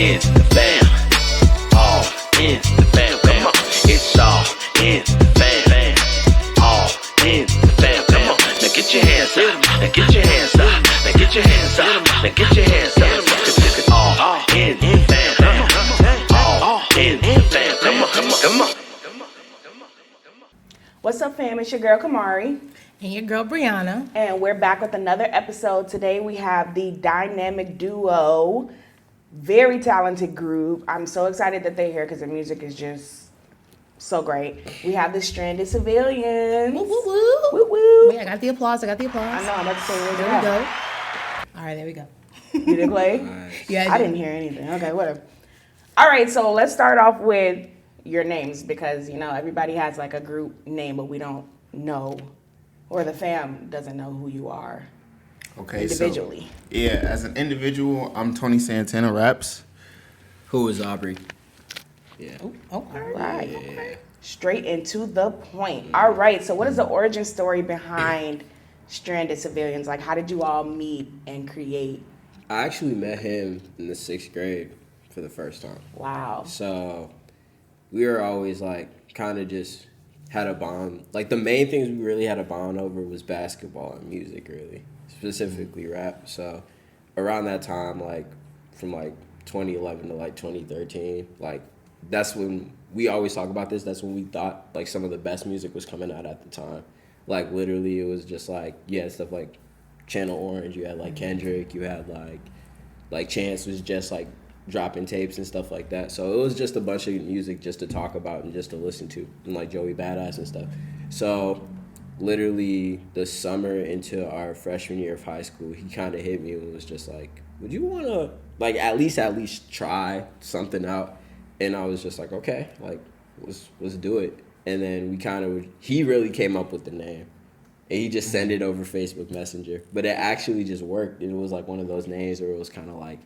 in the fam. All in the fam. Come on. It's all in the fam. All in the fam. Come on. Now get your hands up. Now get your hands up. Now get your hands up. Now get your hands up. It's all in the fam. All in the fam. Come on. Come on. Come on. What's up, fam? It's your girl Kamari. And your girl Brianna. And we're back with another episode. Today we have the dynamic duo, very talented group. I'm so excited that they're here because the music is just so great. We have the Stranded Civilians. Woo, woo, woo. Woo, woo. Wait, I got the applause. I know, I'm about to say There we go. All right, there we go. You didn't play? Nice. Yeah, I didn't hear anything. Okay, whatever. All right, so let's start off with your names because, you know, everybody has like a group name, but we don't know, or the fam doesn't know who you are individually. So, as an individual, I'm Tony Santana Raps. Who is Aubry? Okay. All right. Okay. Straight into the point. All right, so what is the origin story behind Stranded Civilians? Like, how did you all meet and create? I actually met him in the 6th grade for the first time. Wow. So we were always like kind of just had a bond. Like the main things we really had a bond over was basketball and music, really, specifically rap. So around that time, like from like 2011 to like 2013, like that's when we always talk about this. That's when we thought like some of the best music was coming out at the time. Like literally, it was just like you had stuff like Channel Orange. You had like Kendrick. You had like Chance was just like dropping tapes and stuff like that. So it was just a bunch of music just to talk about and just to listen to, and like Joey Badass and stuff. So literally the summer into our freshman year of high school, he kind of hit me and was just like, would you want to like at least try something out? And I was just like, okay, like let's do it. And then he really came up with the name. And he just sent it over Facebook Messenger. But it actually just worked. It was like one of those names where it was kind of like,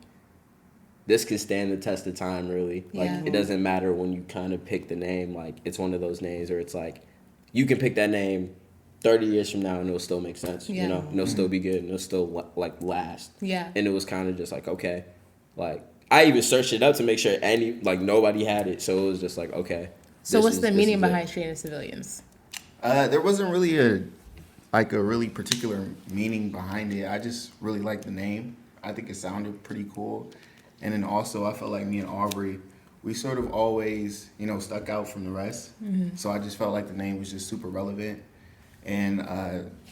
this could stand the test of time, really. Like, Yeah. It doesn't matter when you kind of pick the name. Like, it's one of those names where it's like, you can pick that name 30 years from now and it'll still make sense, Yeah. you know? And it'll still be good and it'll still, like, last. Yeah. And it was kind of just like, okay. Like, I even searched it up to make sure nobody had it. So it was just like, okay. So what's the meaning it. behind Stranded Civilians? There wasn't really a really particular meaning behind it. I just really liked the name. I think it sounded pretty cool. And then also, I felt like me and Aubry, we sort of always, you know, stuck out from the rest. Mm-hmm. So I just felt like the name was just super relevant. And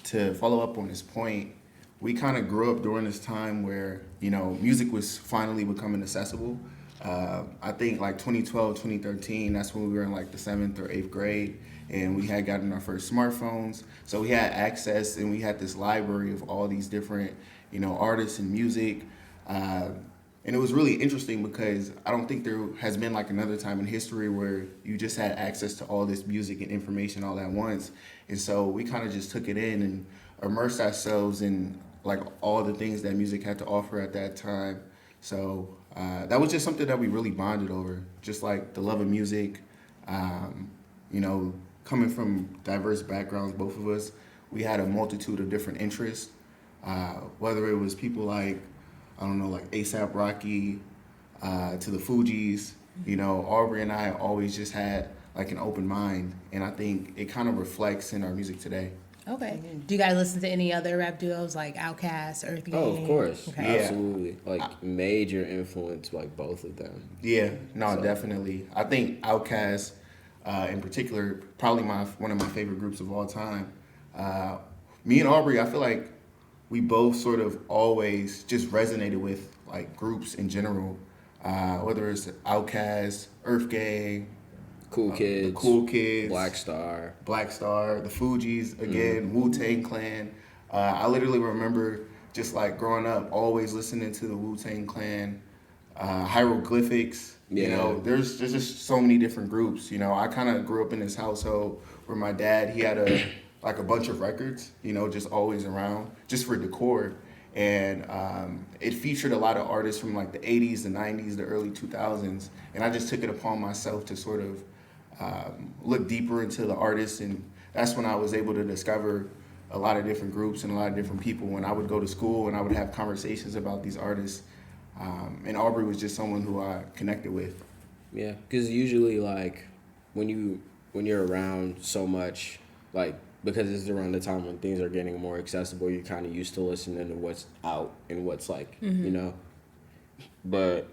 to follow up on this point, we kind of grew up during this time where, you know, music was finally becoming accessible. I think like 2012, 2013, that's when we were in like the 7th or 8th grade. And we had gotten our first smartphones. So we had access and we had this library of all these different, you know, artists and music. And it was really interesting because I don't think there has been like another time in history where you just had access to all this music and information all at once. And so we kind of just took it in and immersed ourselves in like all the things that music had to offer at that time. So that was just something that we really bonded over, just like the love of music, you know, coming from diverse backgrounds, both of us. We had a multitude of different interests, whether it was people like, I don't know, like A$AP Rocky, to the Fugees. You know, Aubrey and I always just had like an open mind, and I think it kind of reflects in our music today. Okay. Do you guys listen to any other rap duos like Outkast, Earth Gang? Oh, of course. Okay. Yeah. Absolutely. Like, major influence, like, both of them. Yeah, no, definitely. I think Outkast, in particular, probably one of my favorite groups of all time. Me and Aubrey, I feel like we both sort of always just resonated with like groups in general, whether it's Outkast, Earth Gang, Cool Kids. the Cool Kids, Black Star, the Fugees, again, Wu-Tang Clan. I literally remember just like growing up, always listening to the Wu-Tang Clan, Hieroglyphics. You know, there's just so many different groups. You know, I kind of grew up in this household where my dad, he had a bunch of records, you know, just always around, just for decor. And it featured a lot of artists from like the 80s, the 90s, the early 2000s. And I just took it upon myself to sort of look deeper into the artists. And that's when I was able to discover a lot of different groups and a lot of different people. When I would go to school and I would have conversations about these artists, And Aubrey was just someone who I connected with. Yeah, because usually like when you're around so much, like because it's around the time when things are getting more accessible, you're kind of used to listening to what's out and what's like, you know. But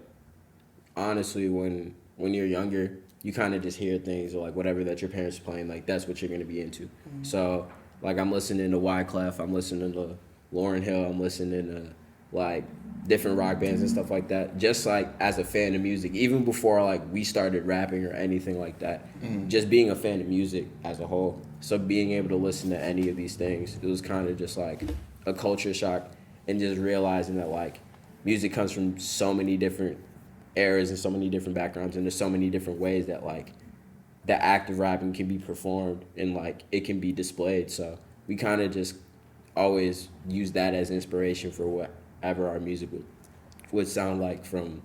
honestly, when you're younger, you kind of just hear things or like whatever that your parents are playing, like that's what you're gonna be into. So like I'm listening to Wyclef, I'm listening to Lauryn Hill, I'm listening to like different rock bands and stuff like that. Just like as a fan of music, even before like we started rapping or anything like that, just being a fan of music as a whole. So being able to listen to any of these things, it was kind of just like a culture shock, and just realizing that like music comes from so many different eras and so many different backgrounds, and there's so many different ways that like the act of rapping can be performed and like it can be displayed. So we kind of just always use that as inspiration for whatever our music would sound like from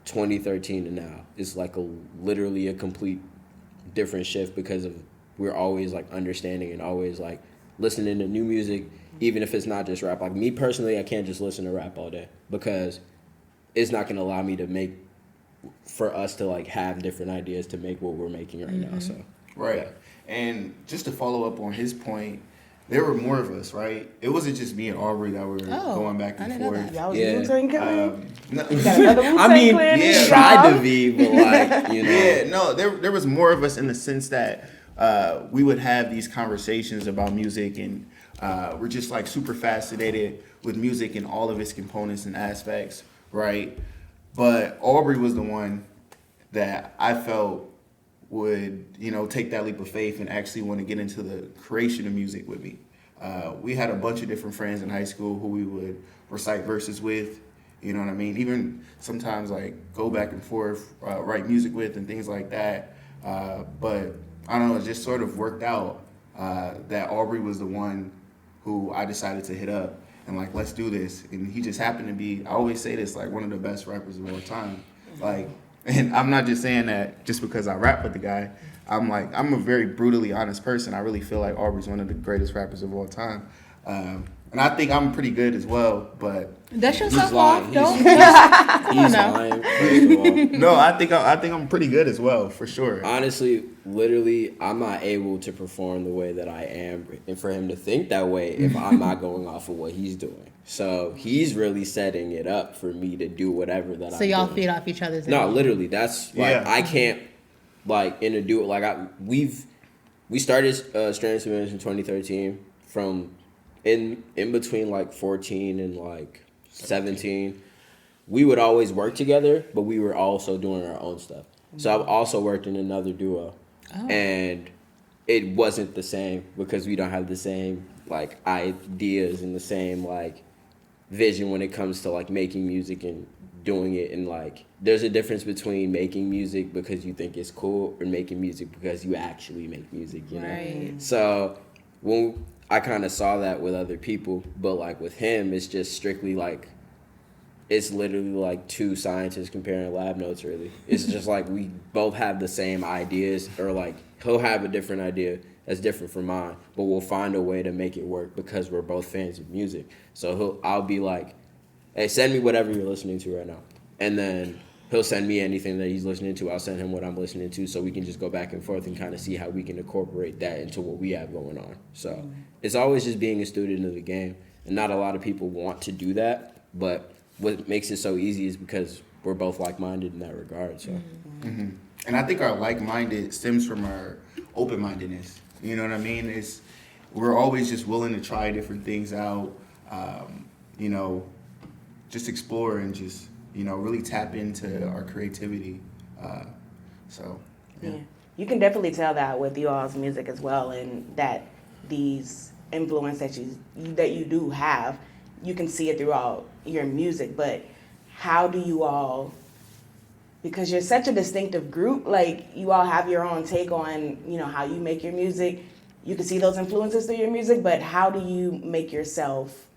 2013 to now. It's like literally a complete different shift because of we're always like understanding and always like listening to new music, even if it's not just rap. Like me personally, I can't just listen to rap all day because it's not going to allow me to make, for us to like have different ideas to make what we're making right now. So Right. yeah. And just to follow up on his point, there were more of us, right? It wasn't just me and Aubrey that were going back I and didn't know forth. that. Y'all was Yeah. Wu-Tang Clan? No, Got another Wu-Tang I mean, Clan in yeah, the tried to job? be, but like, you know. yeah, no, there was more of us in the sense that we would have these conversations about music, and we're just like super fascinated with music and all of its components and aspects, right? But Aubrey was the one that I felt would, take that leap of faith and actually want to get into the creation of music with me. We had a bunch of different friends in high school who we would recite verses with, you know what I mean? Even sometimes like go back and forth, write music with and things like that. But I don't know, it just sort of worked out that Aubrey was the one who I decided to hit up and like, let's do this. And he just happened to be, I always say this, like one of the best rappers of all time. Like, and I'm not just saying that just because I rap with the guy. I'm a very brutally honest person. I really feel like Aubrey's one of the greatest rappers of all time. And I think I'm pretty good as well, but Dust He's yourself lying. off, don't. He's now. lying, first of all. no, I think I'm pretty good as well, for sure. Honestly, literally, I'm not able to perform the way that I am, and for him to think that way if I'm not going off of what he's doing. So he's really setting it up for me to do whatever that I'm So y'all doing. feed off each other's. No, energy. literally, that's like Yeah. I can't like in a duo like we started Strands of Image in 2013 from in between like 14 and like 17. We would always work together, but we were also doing our own stuff. So I've also worked in another duo, and it wasn't the same because we don't have the same like ideas and the same like vision when it comes to like making music and doing it. And like there's a difference between making music because you think it's cool or making music because you actually make music, you know. Right. So when I kind of saw that with other people, but like with him it's just strictly like it's literally like two scientists comparing lab notes, really. It's just like we both have the same ideas, or like he'll have a different idea that's different from mine, but we'll find a way to make it work because we're both fans of music. So I'll be like, hey, send me whatever you're listening to right now. And then he'll send me anything that he's listening to. I'll send him what I'm listening to, so we can just go back and forth and kind of see how we can incorporate that into what we have going on. So it's always just being a student of the game. And not a lot of people want to do that, but what makes it so easy is because we're both like-minded in that regard. So And I think our like-minded stems from our open-mindedness. You know what I mean? We're always just willing to try different things out, just explore and just, really tap into our creativity. Yeah. You can definitely tell that with you all's music as well, and that these influence that you do have, you can see it throughout your music. But how do you all, because you're such a distinctive group, like you all have your own take on, how you make your music. You can see those influences through your music, but how do you make yourself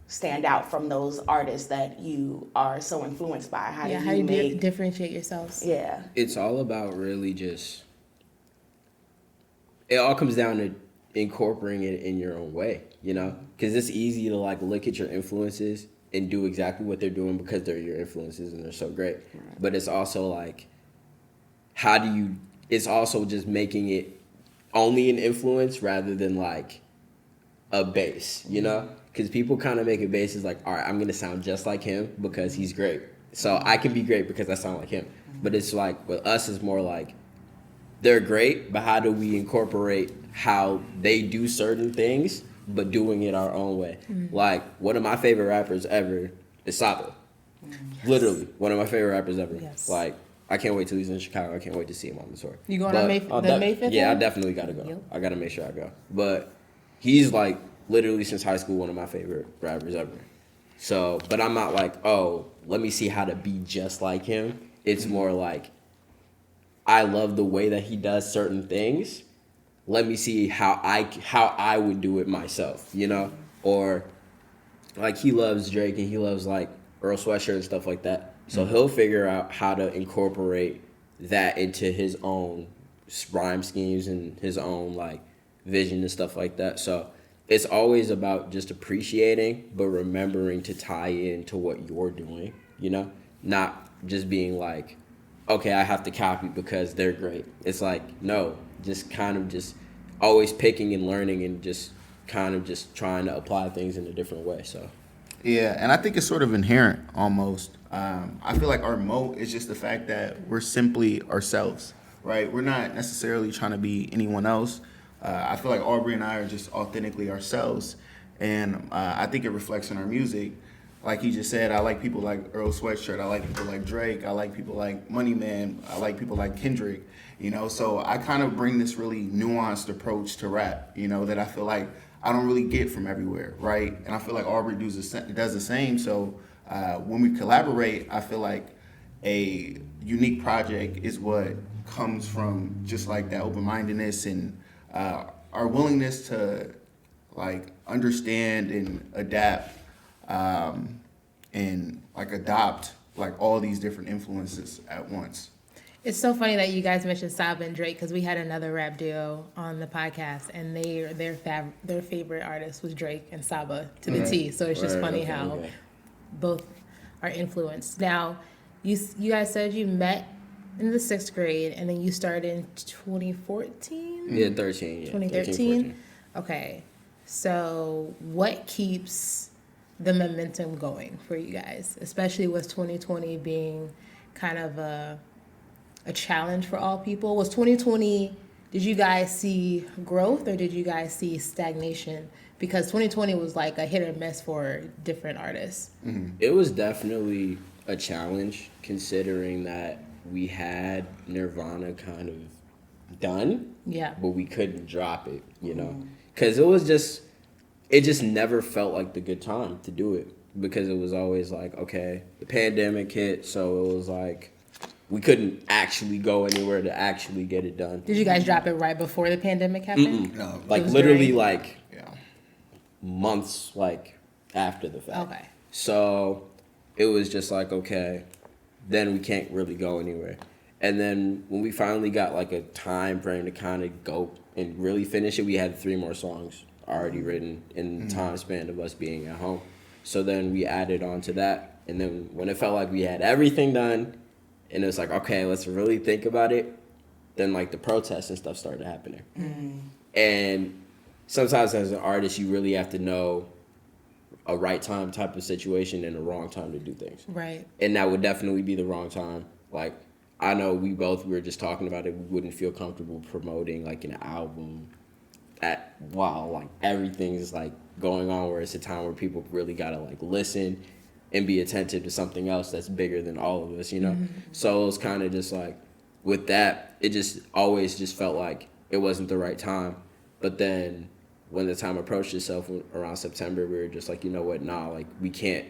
stand out from those artists that you are so influenced by? How do you make differentiate yourselves? Yeah. it's all about really just, it all comes down to incorporating it in your own way, because it's easy to like look at your influences and do exactly what they're doing because they're your influences and they're so great. Right. But it's also like, it's also just making it only an influence rather than like a base, you know? Because people kind of make it base as like, all right, I'm going to sound just like him because he's great. So I can be great because I sound like him. But it's like, with us, it's more like, they're great, but how do we incorporate how they do certain things, but doing it our own way? Like, one of my favorite rappers ever is Saba. Yes. Literally, one of my favorite rappers ever. Yes. Like, I can't wait till he's in Chicago. I can't wait to see him on the tour. You going on May 5th? Yeah, I definitely got to go. Yep. I got to make sure I go. But he's like, literally since high school, one of my favorite rappers ever. So, but I'm not like, oh, let me see how to be just like him. It's more like, I love the way that he does certain things. Let me see how I would do it myself, you know? Or like, he loves Drake and he loves like Earl Sweatshirt and stuff like that. So he'll figure out how to incorporate that into his own rhyme schemes and his own like vision and stuff like that. So it's always about just appreciating, but remembering to tie into what you're doing, you know? Not just being like, okay, I have to copy because they're great. It's like, no, just kind of just always picking and learning and just kind of just trying to apply things in a different way. So, yeah, and I think it's sort of inherent almost. I feel like our moat is just the fact that we're simply ourselves, right? We're not necessarily trying to be anyone else. I feel like Aubrey and I are just authentically ourselves, and I think it reflects in our music. Like he just said, I like people like Earl Sweatshirt. I like people like Drake. I like people like Money Man. I like people like Kendrick. You know, so I kind of bring this really nuanced approach to rap, you know, that I feel like I don't really get from everywhere, right? And I feel like Aubrey does the same. So when we collaborate, I feel like a unique project is what comes from just like that open-mindedness and our willingness to like understand and adapt and like adopt like all these different influences at once. It's so funny that you guys mentioned Saba and Drake because we had another rap duo on the podcast and their favorite artist was Drake and Saba to the T. So it's just funny how both are influenced. Now, you guys said you met in the 6th grade and then you started in 2014? Yeah, 13. Yeah. 2013? Okay. So what keeps the momentum going for you guys, especially with 2020 being kind of a challenge for all people? Was 2020, did you guys see growth or did you guys see stagnation? Because 2020 was like a hit or miss for different artists. Mm-hmm. It was definitely a challenge considering that we had Nirvana kind of done, but we couldn't drop it, you know? Because it just never felt like the good time to do it because it was always like, okay, the pandemic hit, so it was like we couldn't actually go anywhere to actually get it done. Did you guys drop it right before the pandemic happened? No, like literally like months like after the fact. Okay. So it was just like, okay, then we can't really go anywhere. And then when we finally got like a time frame to kind of go and really finish it, we had 3 more songs already written in the time span of us being at home. So then we added on to that. And then when it felt like we had everything done and it was like, okay, let's really think about it, then like the protests and stuff started happening. And sometimes as an artist, you really have to know a right time type of situation and a wrong time to do things. Right. And that would definitely be the wrong time. Like, I know we were just talking about it. We wouldn't feel comfortable promoting like an album while like everything is like going on, where it's a time where people really gotta like listen and be attentive to something else that's bigger than all of us, you know? So it was kind of just like, with that, it just always just felt like it wasn't the right time. But then when the time approached itself around September, we were just like, you know what, nah, like we can't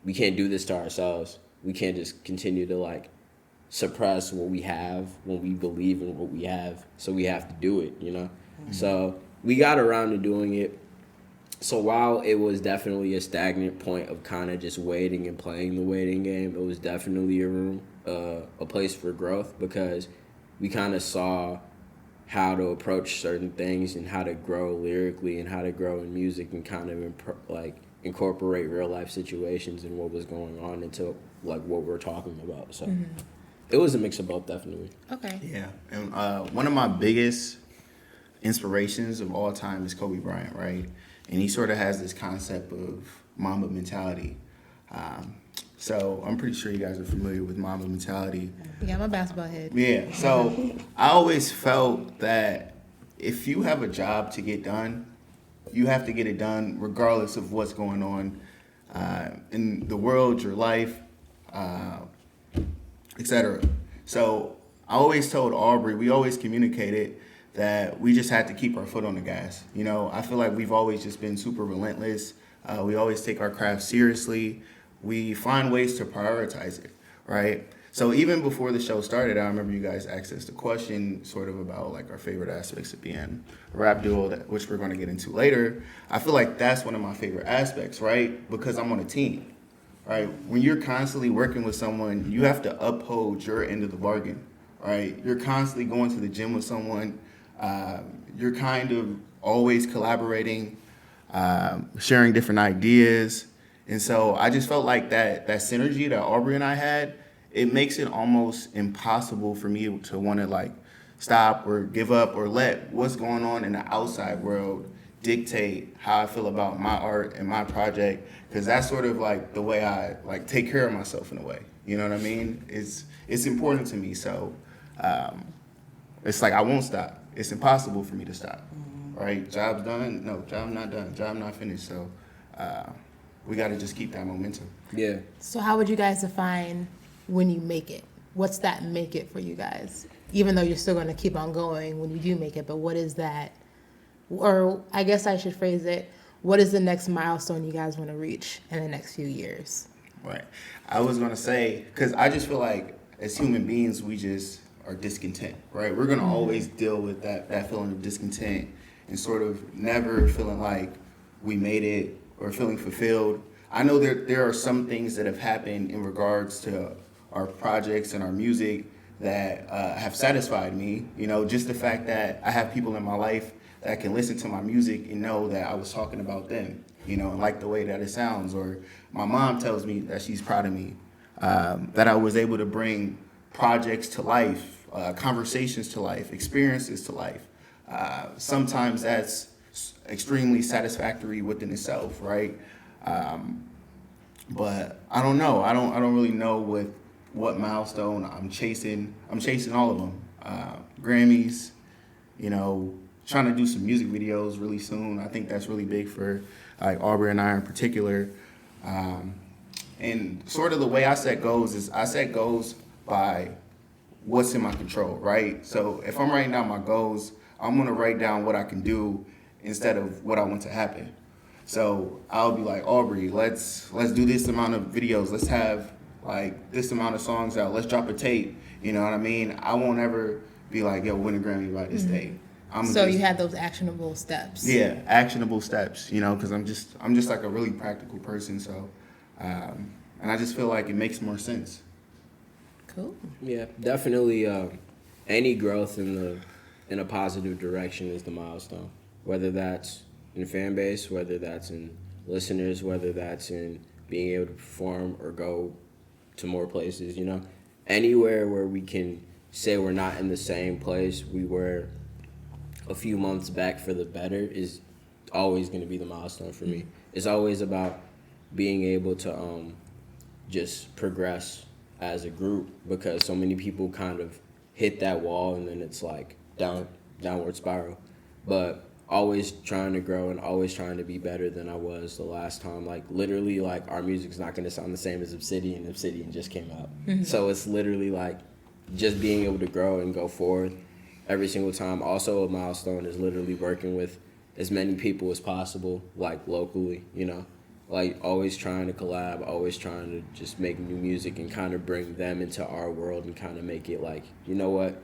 do this to ourselves. We can't just continue to like suppress what we have when we believe in what we have. So we have to do it, you know? So we got around to doing it. So while it was definitely a stagnant point of kind of just waiting and playing the waiting game, it was definitely a place for growth because we kind of saw how to approach certain things and how to grow lyrically and how to grow in music and kind of like incorporate real life situations and what was going on into like what we're talking about. So it was a mix of both, definitely. Okay. Yeah, and one of my biggest inspirations of all time is Kobe Bryant, right? And he sort of has this concept of Mamba mentality. So I'm pretty sure you guys are familiar with Mamba mentality. Yeah, I'm a basketball head. Yeah, so I always felt that if you have a job to get done, you have to get it done regardless of what's going on in the world, your life, etc. So I always told Aubrey, we always communicated that we just had to keep our foot on the gas. You know, I feel like we've always just been super relentless. We always take our craft seriously. We find ways to prioritize it, right? So even before the show started, I remember you guys asked us the question sort of about like our favorite aspects of being a rap duo, which we're going to get into later. I feel like that's one of my favorite aspects, right? Because I'm on a team, right? When you're constantly working with someone, you have to uphold your end of the bargain, right? You're constantly going to the gym with someone. You're kind of always collaborating, sharing different ideas. And so I just felt like that synergy that Aubrey and I had, it makes it almost impossible for me to want to like stop or give up or let what's going on in the outside world dictate how I feel about my art and my project, because that's sort of like the way I like take care of myself in a way. You know what I mean? It's important to me. So it's like I won't stop. It's impossible for me to stop. Right? Job's done? No, job not done. Job not finished. So we got to just keep that momentum. Yeah. So how would you guys define when you make it? What's that make it for you guys? Even though you're still going to keep on going when you do make it, but what is that? Or I guess I should phrase it, what is the next milestone you guys want to reach in the next few years? Right. I was going to say, because I just feel like as human beings, we just are discontent, right? We're going to always deal with that feeling of discontent and sort of never feeling like we made it or feeling fulfilled. I know there are some things that have happened in regards to our projects and our music that have satisfied me. You know, just the fact that I have people in my life that can listen to my music and know that I was talking about them, you know, and like the way that it sounds. Or my mom tells me that she's proud of me, that I was able to bring projects to life, conversations to life, experiences to life. Sometimes that's extremely satisfactory within itself, right? But I don't know. I don't really know what milestone I'm chasing. I'm chasing all of them. Grammys, you know, trying to do some music videos really soon. I think that's really big for like Aubrey and I in particular. And sort of the way I set goals is I set goals by what's in my control, right? So if I'm writing down my goals, I'm gonna write down what I can do instead of what I want to happen. So I'll be like, Aubrey, let's do this amount of videos. Let's have like this amount of songs out. Let's drop a tape. You know what I mean? I won't ever be like, yo, win a Grammy by this date. So you had those actionable steps. Yeah, actionable steps. You know, because I'm just like a really practical person. So, and I just feel like it makes more sense. Cool. Yeah, definitely. Any growth in a positive direction is the milestone. Whether that's in fan base, whether that's in listeners, whether that's in being able to perform or go to more places, you know, anywhere where we can say we're not in the same place we were a few months back for the better is always going to be the milestone for me. It's always about being able to just progress as a group, because so many people kind of hit that wall and then it's like downward spiral. But always trying to grow and always trying to be better than I was the last time. Like literally, like our music's not going to sound the same as Obsidian. Obsidian just came out. So it's literally like just being able to grow and go forward every single time. Also a milestone is literally working with as many people as possible, like locally, you know, like always trying to collab, always trying to just make new music and kind of bring them into our world and kind of make it like, you know what,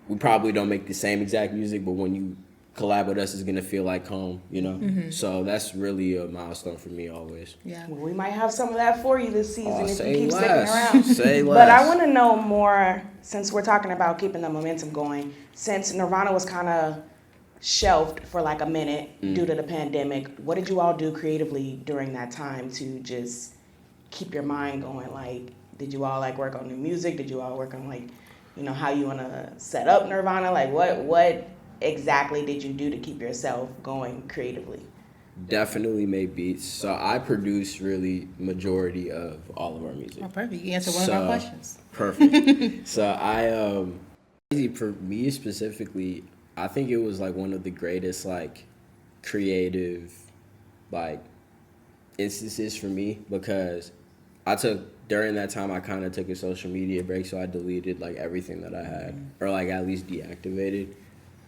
we probably don't make the same exact music, but when you collab with us, it's gonna feel like home, you know? So that's really a milestone for me always. Yeah. Well, we might have some of that for you this season if you say keep sticking less. around. Say less. But I want to know more, since we're talking about keeping the momentum going, since Nirvana was kind of shelved for like a minute due to the pandemic. What did you all do creatively during that time to just keep your mind going? Like, did you all like work on new music? Did you all work on like, you know, how you want to set up Nirvana? Like, what exactly did you do to keep yourself going creatively? Definitely made beats. So I produce really majority of all of our music. Oh, perfect. You answered one of our questions. Perfect. So for me specifically, I think it was like one of the greatest like creative like instances for me, because during that time I kind of took a social media break, so I deleted like everything that I had, or like at least deactivated.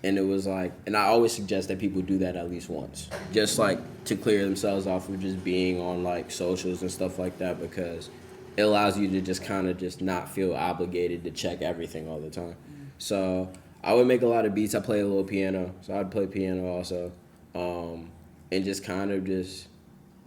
And it was like, and I always suggest that people do that at least once, just like to clear themselves off of just being on like socials and stuff like that, because it allows you to just kind of just not feel obligated to check everything all the time. So I would make a lot of beats. I play a little piano, so I'd play piano also, and just kind of just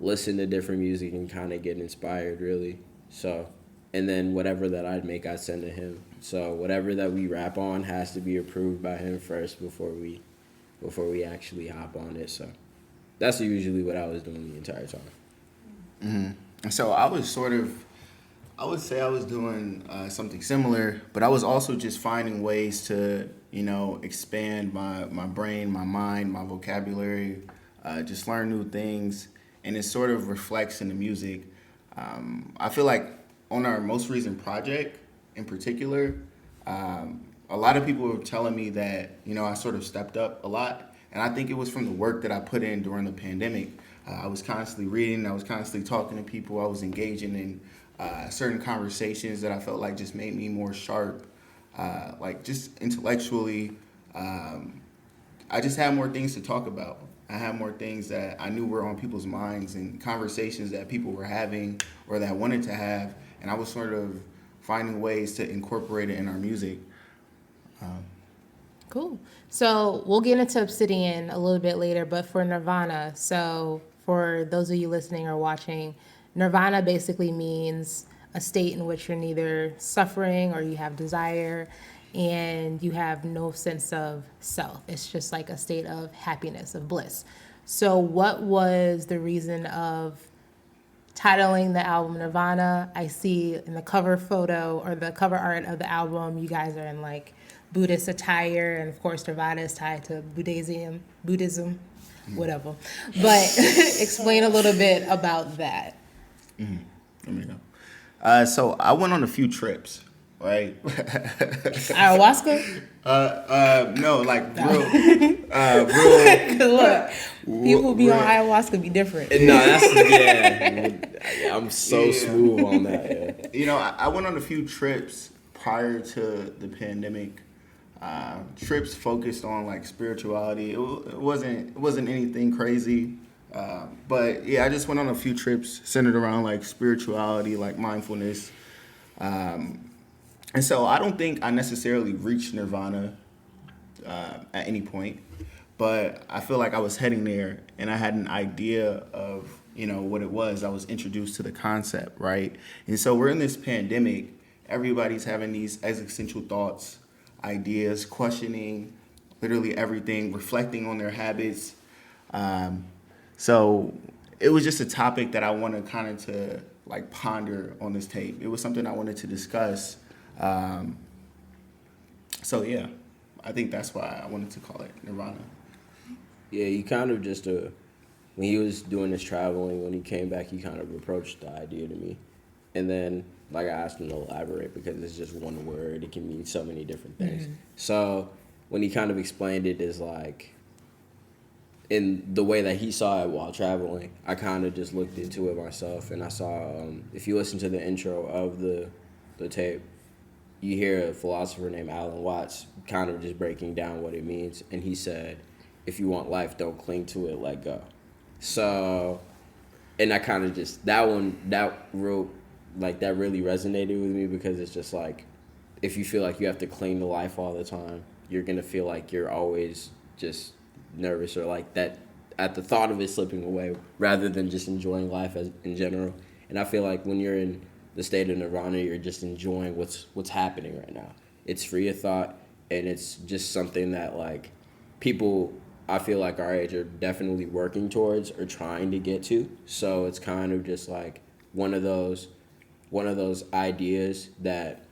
listen to different music and kind of get inspired really. So, and then whatever that I'd make, I'd send to him. So whatever that we rap on has to be approved by him first before we actually hop on it. So that's usually what I was doing the entire time. Mm-hmm. So I would say I was doing something similar, but I was also just finding ways to, you know, expand my brain, my mind, my vocabulary, just learn new things, and it sort of reflects in the music. I feel like on our most recent project in particular, a lot of people were telling me that, you know, I sort of stepped up a lot, and I think it was from the work that I put in during the pandemic. I was constantly reading, I was constantly talking to people, I was engaging in certain conversations that I felt like just made me more sharp, like just intellectually. I just had more things to talk about. I had more things that I knew were on people's minds and conversations that people were having or that wanted to have, and I was sort of finding ways to incorporate it in our music. Cool. So we'll get into Obsidian a little bit later, but for Nirvana, so for those of you listening or watching, Nirvana basically means a state in which you're neither suffering or you have desire and you have no sense of self. It's just like a state of happiness, of bliss. So what was the reason of titling the album Nirvana? I see in the cover photo or the cover art of the album, you guys are in like Buddhist attire, and of course Nirvana is tied to Buddhism, whatever. But explain a little bit about that. Let me know. So I went on a few trips, right? Ayahuasca? No, like real. Look, people be on ayahuasca be different. No, I'm so smooth on that. Yeah. You know, I went on a few trips prior to the pandemic. Trips focused on like spirituality. It wasn't anything crazy. But yeah, I just went on a few trips centered around like spirituality, like mindfulness. And so I don't think I necessarily reached Nirvana at any point, but I feel like I was heading there and I had an idea of, you know, what it was. I was introduced to the concept, right? And so we're in this pandemic. Everybody's having these existential thoughts, ideas, questioning literally everything, reflecting on their habits. So it was just a topic that I wanted kind of to like ponder on this tape. It was something I wanted to discuss. So yeah, I think that's why I wanted to call it Nirvana. Yeah, he kind of just, when he was doing his traveling, when he came back, he kind of approached the idea to me. And then, like, I asked him to elaborate because it's just one word. It can mean so many different things. Mm-hmm. So when he kind of explained it as, like, in the way that he saw it while traveling, I kind of just looked into it myself. And I saw, if you listen to the intro of the tape, you hear a philosopher named Alan Watts kind of just breaking down what it means. And he said, if you want life, don't cling to it, let go. So, and I kind of just, that really resonated with me because it's just like, if you feel like you have to cling to life all the time, you're going to feel like you're always just nervous or like that at the thought of it slipping away rather than just enjoying life as in general. And I feel like when you're in the state of Nirvana, you're just enjoying what's happening right now. It's free of thought, and it's just something that like people I feel like our age are definitely working towards or trying to get to. So it's kind of just like one of those ideas that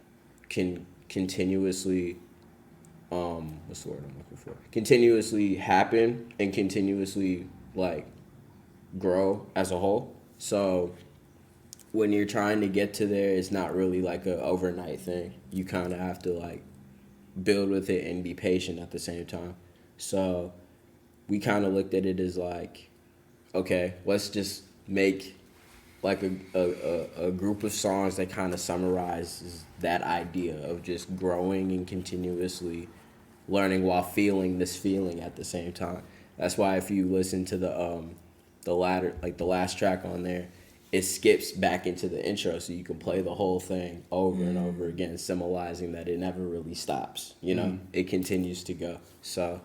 can continuously what's the word I'm looking for? Continuously happen and continuously like grow as a whole. So when you're trying to get to there, it's not really like a overnight thing. You kind of have to like build with it and be patient at the same time. So we kind of looked at it as like, okay, let's just make like a group of songs that kind of summarizes that idea of just growing and continuously learning while feeling this feeling at the same time. That's why if you listen to the last track on there, it skips back into the intro so you can play the whole thing over and over again, symbolizing that it never really stops, you know? It continues to go. So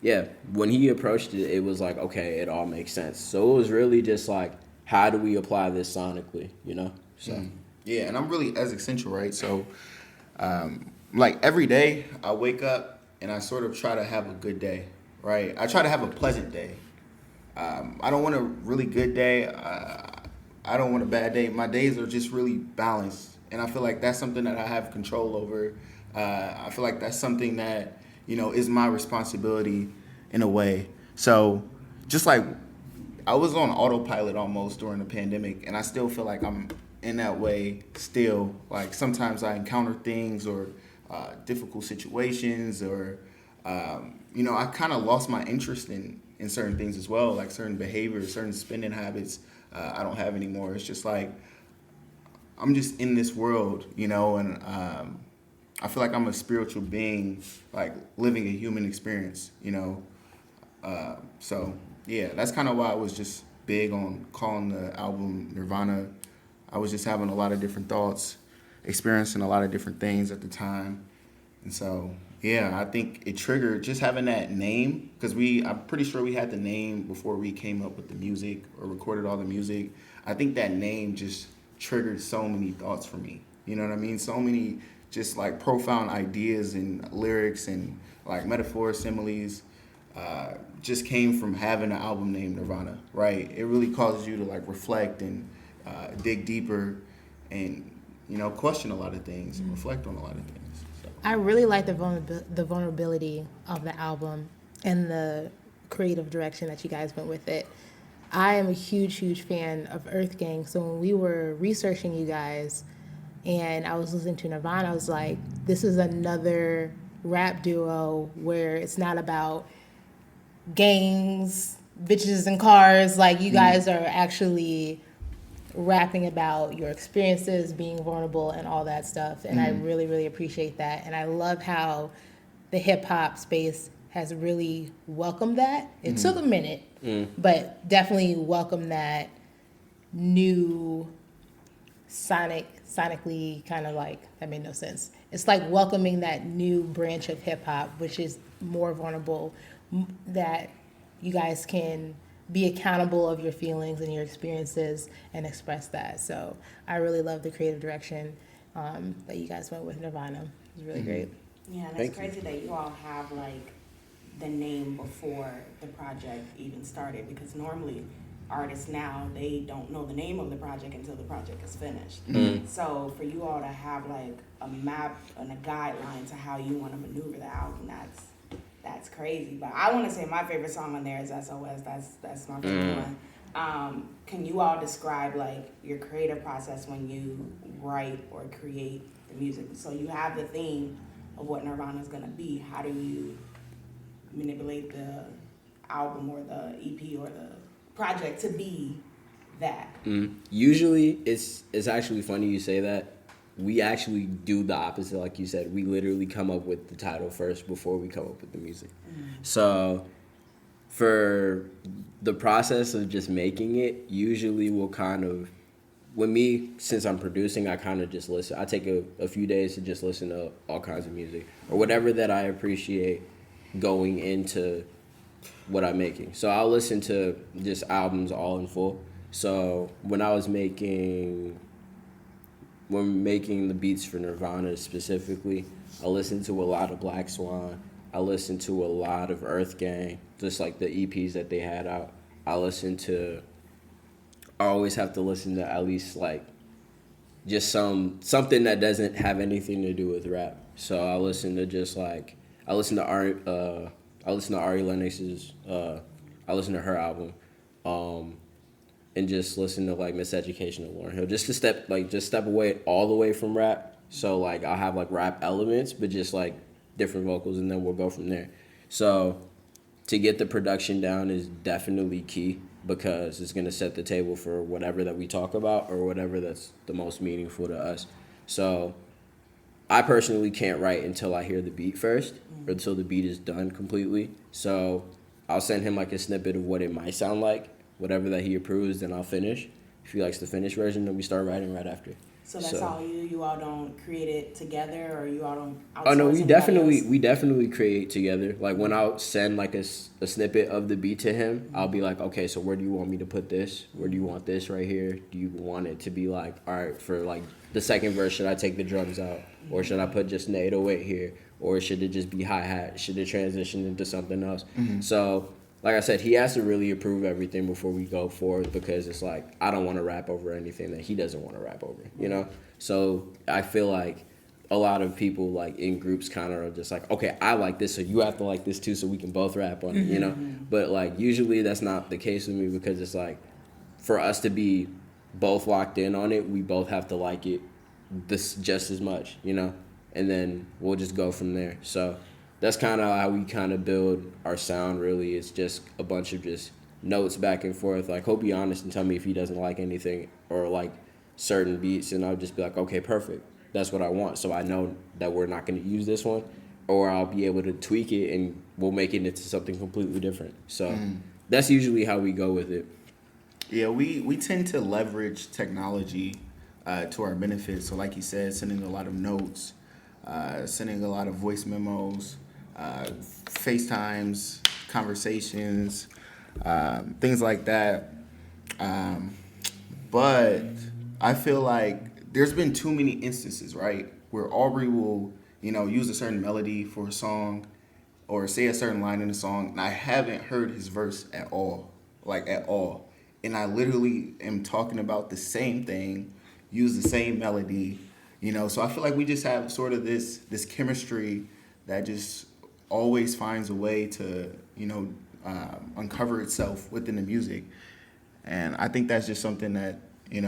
yeah, when he approached it, it was like, okay, it all makes sense. So it was really just like, how do we apply this sonically, you know? So Yeah, and I'm really existential, right? So, like every day I wake up and I sort of try to have a good day, right? I try to have a pleasant day. I don't want a really good day. I don't want a bad day. My days are just really balanced, and I feel like that's something that I have control over. I feel like that's something that, you know, is my responsibility in a way. So, just like I was on autopilot almost during the pandemic, and I still feel like I'm in that way still. Like sometimes I encounter things or difficult situations, or you know, I kind of lost my interest in certain things as well, like certain behaviors, certain spending habits I don't have anymore. It's just like I'm just in this world, you know, and I feel like I'm a spiritual being, like living a human experience, you know. So yeah, that's kind of why I was just big on calling the album Nirvana. I was just having a lot of different thoughts, experiencing a lot of different things at the time. And so, yeah, I think it triggered just having that name, because I'm pretty sure we had the name before we came up with the music or recorded all the music. I think that name just triggered so many thoughts for me. You know what I mean? So many just like profound ideas and lyrics and like metaphors, similes, just came from having an album named Nirvana, right? It really causes you to like reflect and dig deeper and, you know, question a lot of things and reflect on a lot of things. So. I really like the vulnerability of the album and the creative direction that you guys went with it. I am a huge fan of Earth Gang, so when we were researching you guys and I was listening to Nirvana, I was like, this is another rap duo where it's not about gangs, bitches, and cars. Like, you guys are actually rapping about your experiences, being vulnerable, and all that stuff. And I really appreciate that. And I love how the hip hop space has really welcomed that. It took a minute, but definitely welcomed that new sonically kind of like, that made no sense. It's like welcoming that new branch of hip hop, which is more vulnerable, that you guys can be accountable of your feelings and your experiences and express that. So I really love the creative direction that you guys went with Nirvana. It was really great. Yeah, and it's crazy that you all have like the name before the project even started, because normally artists now, they don't know the name of the project until the project is finished. So for you all to have like a map and a guideline to how you want to maneuver the album, that's crazy. But I want to say my favorite song on there is SOS. That's my favorite one. Can you all describe like your creative process when you write or create the music? So you have the theme of what Nirvana is going to be. How do you manipulate the album or the EP or the project to be that? Usually, it's actually funny you say that. We actually do the opposite, like you said. We literally come up with the title first before we come up with the music. So for the process of just making it, usually we'll kind of, with me, since I'm producing, I kind of just listen. I take a few days to just listen to all kinds of music or whatever that I appreciate going into what I'm making. So I'll listen to just albums all in full. So when making the beats for Nirvana specifically, I listened to a lot of Black Swan. I listened to a lot of Earth Gang, just like the EPs that they had out. I always have to listen to at least like just something that doesn't have anything to do with rap. So I listen to Ari Lennox's I listen to her album, and just listen to like Miseducation of Lauryn Hill, just to step away all the way from rap. So like I'll have like rap elements, but just like different vocals, and then we'll go from there. So to get the production down is definitely key, because it's going to set the table for whatever that we talk about or whatever that's the most meaningful to us. So I personally can't write until I hear the beat first, or until the beat is done completely. So I'll send him like a snippet of what it might sound like, whatever that he approves, then I'll finish. If he likes the finished version, then we start writing right after. So that's all you all don't create it together, or you all don't outsource? Oh no, we definitely create together. Like when I'll send like a snippet of the beat to him, I'll be like, okay, so where do you want me to put this? Where do you want this right here? Do you want it to be like, all right, for like the second verse, should I take the drums out? Or should I put just an 808 here? Or should it just be hi-hat? Should it transition into something else? So like I said, he has to really approve everything before we go forward, because it's like, I don't want to rap over anything that he doesn't want to rap over, you know? So I feel like a lot of people like in groups kind of are just like, okay, I like this, so you have to like this too, so we can both rap on it, you know? But like usually that's not the case with me, because it's like, for us to be both locked in on it, we both have to like it this just as much, you know? And then we'll just go from there. So that's kind of how we kind of build our sound, really. It's just a bunch of just notes back and forth. Like, he'll be honest and tell me if he doesn't like anything or like certain beats, and I'll just be like, okay, perfect. That's what I want. So I know that we're not going to use this one, or I'll be able to tweak it and we'll make it into something completely different. So that's usually how we go with it. Yeah, we tend to leverage technology to our benefit. So like you said, sending a lot of notes, sending a lot of voice memos, FaceTimes, conversations, things like that. But I feel like there's been too many instances, right, where Aubry will, use a certain melody for a song or say a certain line in a song, and I haven't heard his verse at all, like at all. And I literally am talking about the same thing, use the same melody, So I feel like we just have sort of this chemistry that just always finds a way to, uncover itself within the music. And I think that's just something that, I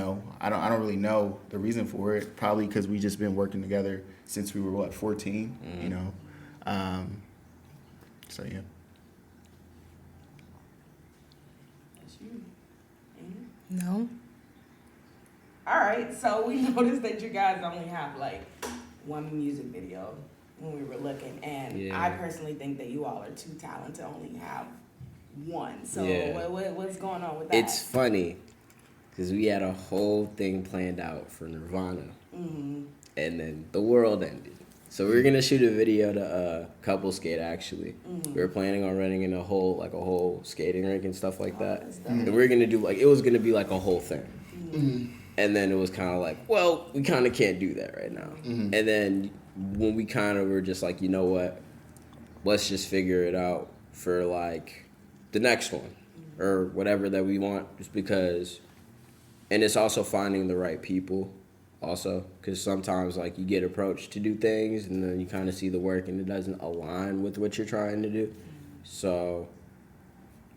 don't really know the reason for it. Probably because we just been working together since we were 14, So yeah. No. All right, so we noticed that you guys only have like one music video when we were looking, and I personally think that you all are too talented to only have one. So what's going on with that? It's funny because we had a whole thing planned out for Nirvana, and then the world ended. So we were gonna shoot a video to couple skate. Actually, we were planning on running in a whole skating rink and stuff like that. And we were gonna do it was gonna be like a whole thing. And then it was kind of like, well, we kind of can't do that right now. And then when we kind of were just like, you know what, let's just figure it out for like the next one or whatever that we want, just because. And it's also finding the right people also, because sometimes like you get approached to do things and then you kind of see the work and it doesn't align with what you're trying to do. So,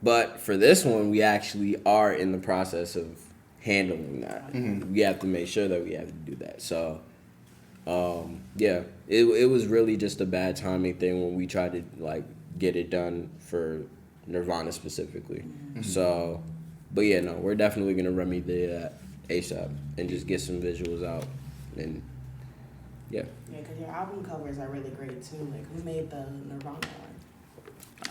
but for this one, we actually are in the process of handling that. We have to make sure that we have to do that. So, it was really just a bad timing thing when we tried to like get it done for Nirvana specifically. So, but yeah, no, we're definitely gonna remedy that ASAP and just get some visuals out, and yeah. Yeah, because your album covers are really great too. Like, who made the Nirvana one?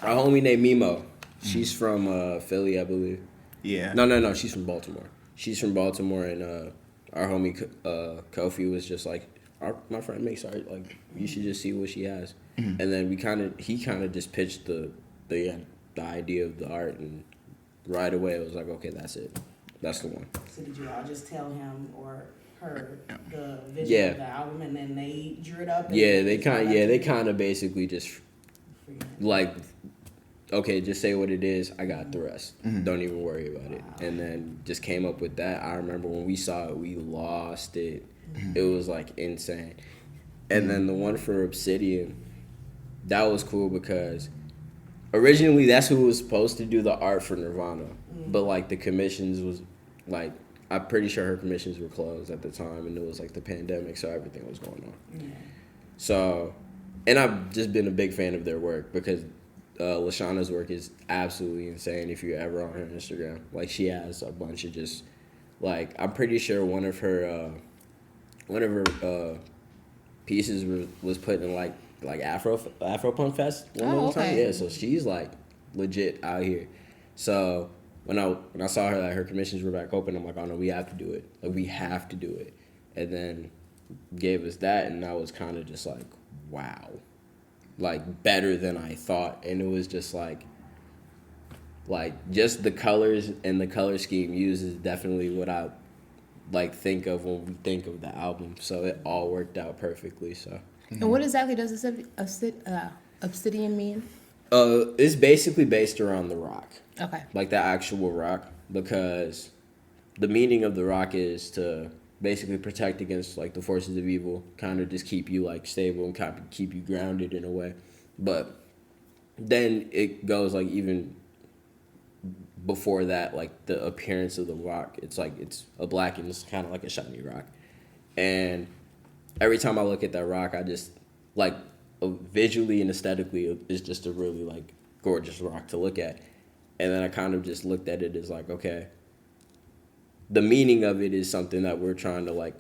Our homie named Mimo. She's from Philly, I believe. Yeah. No, she's from Baltimore. She's from Baltimore, and our homie Kofi was just like, my friend makes art. Like, you should just see what she has. And then he kind of just pitched the idea of the art, and right away it was like, okay, that's it. That's the one. So did you all just tell him or her the vision of the album, and then they drew it up? And they kind of basically just like, okay, just say what it is. I got the rest. Don't even worry about it. And then just came up with that. I remember when we saw it, we lost it. It was like insane. And then the one for Obsidian, that was cool because originally that's who was supposed to do the art for Nirvana. But like the commissions was like, I'm pretty sure her commissions were closed at the time, and it was like the pandemic, so everything was going on. Yeah. So, and I've just been a big fan of their work because Lashana's work is absolutely insane if you're ever on her Instagram. Like, she has a bunch of just, like, I'm pretty sure one of her pieces was put in like Afropunk Fest one time. Yeah, so she's like legit out here. So when I saw her, like, her commissions were back open, I'm like, oh no, we have to do it. Like, we have to do it. And then gave us that, and I was kind of just like, wow, like better than I thought. And it was just like just the colors and the color scheme used is definitely what I like think of when we think of the album. So it all worked out perfectly. So. And what exactly does Obsidian mean? It's basically based around the rock. Okay. Like the actual rock, because the meaning of the rock is to basically protect against like the forces of evil, kind of just keep you like stable and kind of keep you grounded in a way. But then it goes like even before that, like the appearance of the rock, it's like it's a black and it's kind of like a shiny rock. And every time I look at that rock, I just like visually and aesthetically, it's just a really like gorgeous rock to look at. And then I kind of just looked at it as like, okay, the meaning of it is something that we're trying to like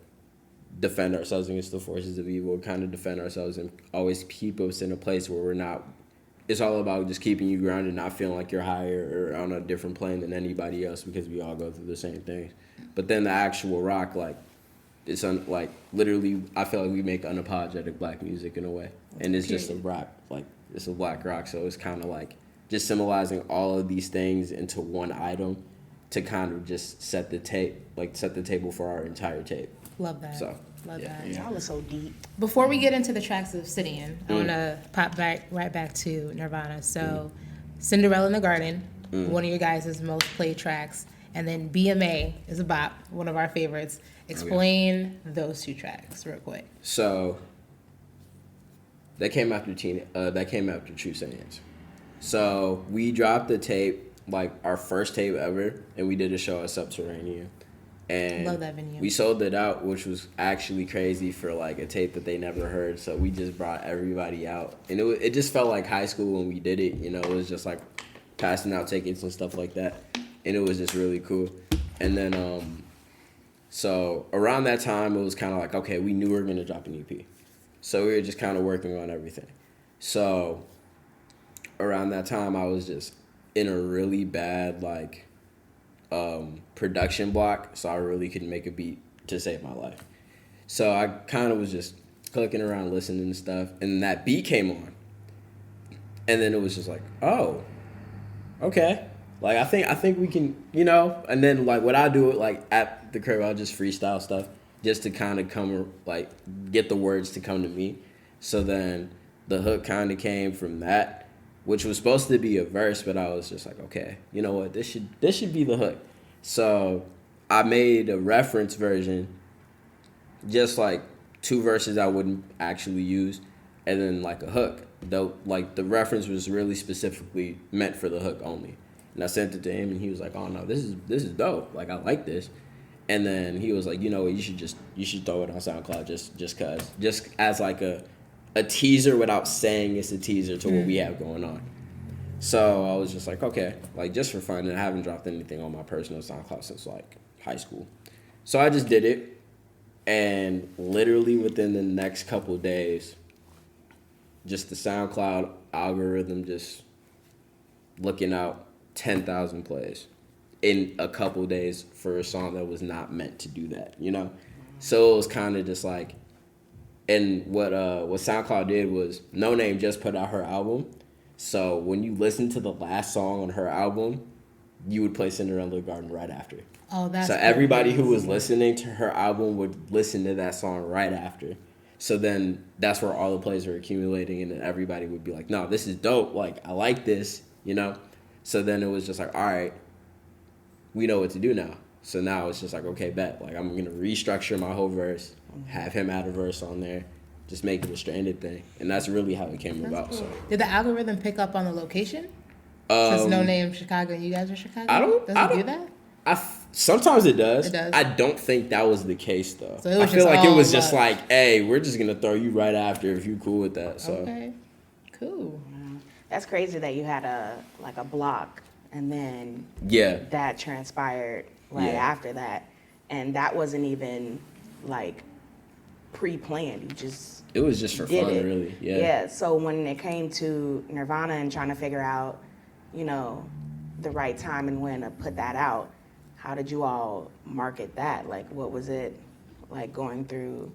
defend ourselves against the forces of evil, kind of defend ourselves and always keep us in a place where we're not, it's all about just keeping you grounded, not feeling like you're higher or on a different plane than anybody else, because we all go through the same things. But then the actual rock, like, it's like literally, I feel like we make unapologetic black music in a way. And it's just a rock, like it's a black rock. So it's kind of like just symbolizing all of these things into one item to kind of just set the table for our entire tape. Love that. So, Love that. Y'all are so deep. Before we get into the tracks of Obsidian, I want to pop right back to Nirvana. So, Cinderella in the Garden, one of your guys' most played tracks, and then BMA is a bop, one of our favorites. Explain those two tracks real quick. So that came after True Sayings. So we dropped the tape, like our first tape ever, and we did a show at Subterranean. And love that venue. We sold it out, which was actually crazy for like a tape that they never heard. So we just brought everybody out, and it just felt like high school when we did it. You know, it was just like passing out tickets and stuff like that, and it was just really cool. And then so around that time, it was kind of like, okay, we knew we were gonna drop an EP, so we were just kind of working on everything. So around that time, I was just in a really bad like production block, so I really couldn't make a beat to save my life. So I kind of was just clicking around, listening and stuff, and that beat came on, and then it was just like, oh, okay, like I think we can, you know. And then like what I do, like at the crib, I'll just freestyle stuff just to kind of come like get the words to come to me. So then the hook kind of came from that, which was supposed to be a verse, but I was just like, okay, you know what, this should be the hook. So I made a reference version, just like 2 verses I wouldn't actually use, and then like a hook. Though like the reference was really specifically meant for the hook only. And I sent it to him, and he was like, oh no, this is dope. Like I like this. And then he was like, you know what, you should throw it on SoundCloud just as like a teaser without saying it's a teaser to what we have going on. So I was just like, okay, like just for fun, and I haven't dropped anything on my personal SoundCloud since like high school. So I just did it, and literally within the next couple of days, just the SoundCloud algorithm just looking out 10,000 plays in a couple of days for a song that was not meant to do that, you know? So it was kind of just like, and what SoundCloud did was No Name just put out her album. So when you listen to the last song on her album, you would play Cinderella in the Garden right after. Oh, that's so everybody who was listening to her album would listen to that song right after. So then that's where all the plays were accumulating, and then everybody would be like, no, this is dope. Like, I like this, you know? So then it was just like, all right, we know what to do now. So now it's just like, okay, bet. Like, I'm going to restructure my whole verse, have him add a verse on there, just make it a stranded thing. And that's really how it came about. Cool. So Did the algorithm pick up on the location? Since No Name Chicago and you guys are Chicago? Does it do that? Sometimes it does. It does. I don't think that was the case, though. So it was I feel just like it all was just luck. like, hey, we're just going to throw you right after if you cool with that. So Okay, cool. That's crazy that you had a block and then yeah. that transpired right Yeah. after that, and that wasn't even like pre-planned. You just It was just for did fun, it. really. Yeah. Yeah. So when it came to Nirvana and trying to figure out, you know, the right time and when to put that out, how did you all market that? Like, what was it like going through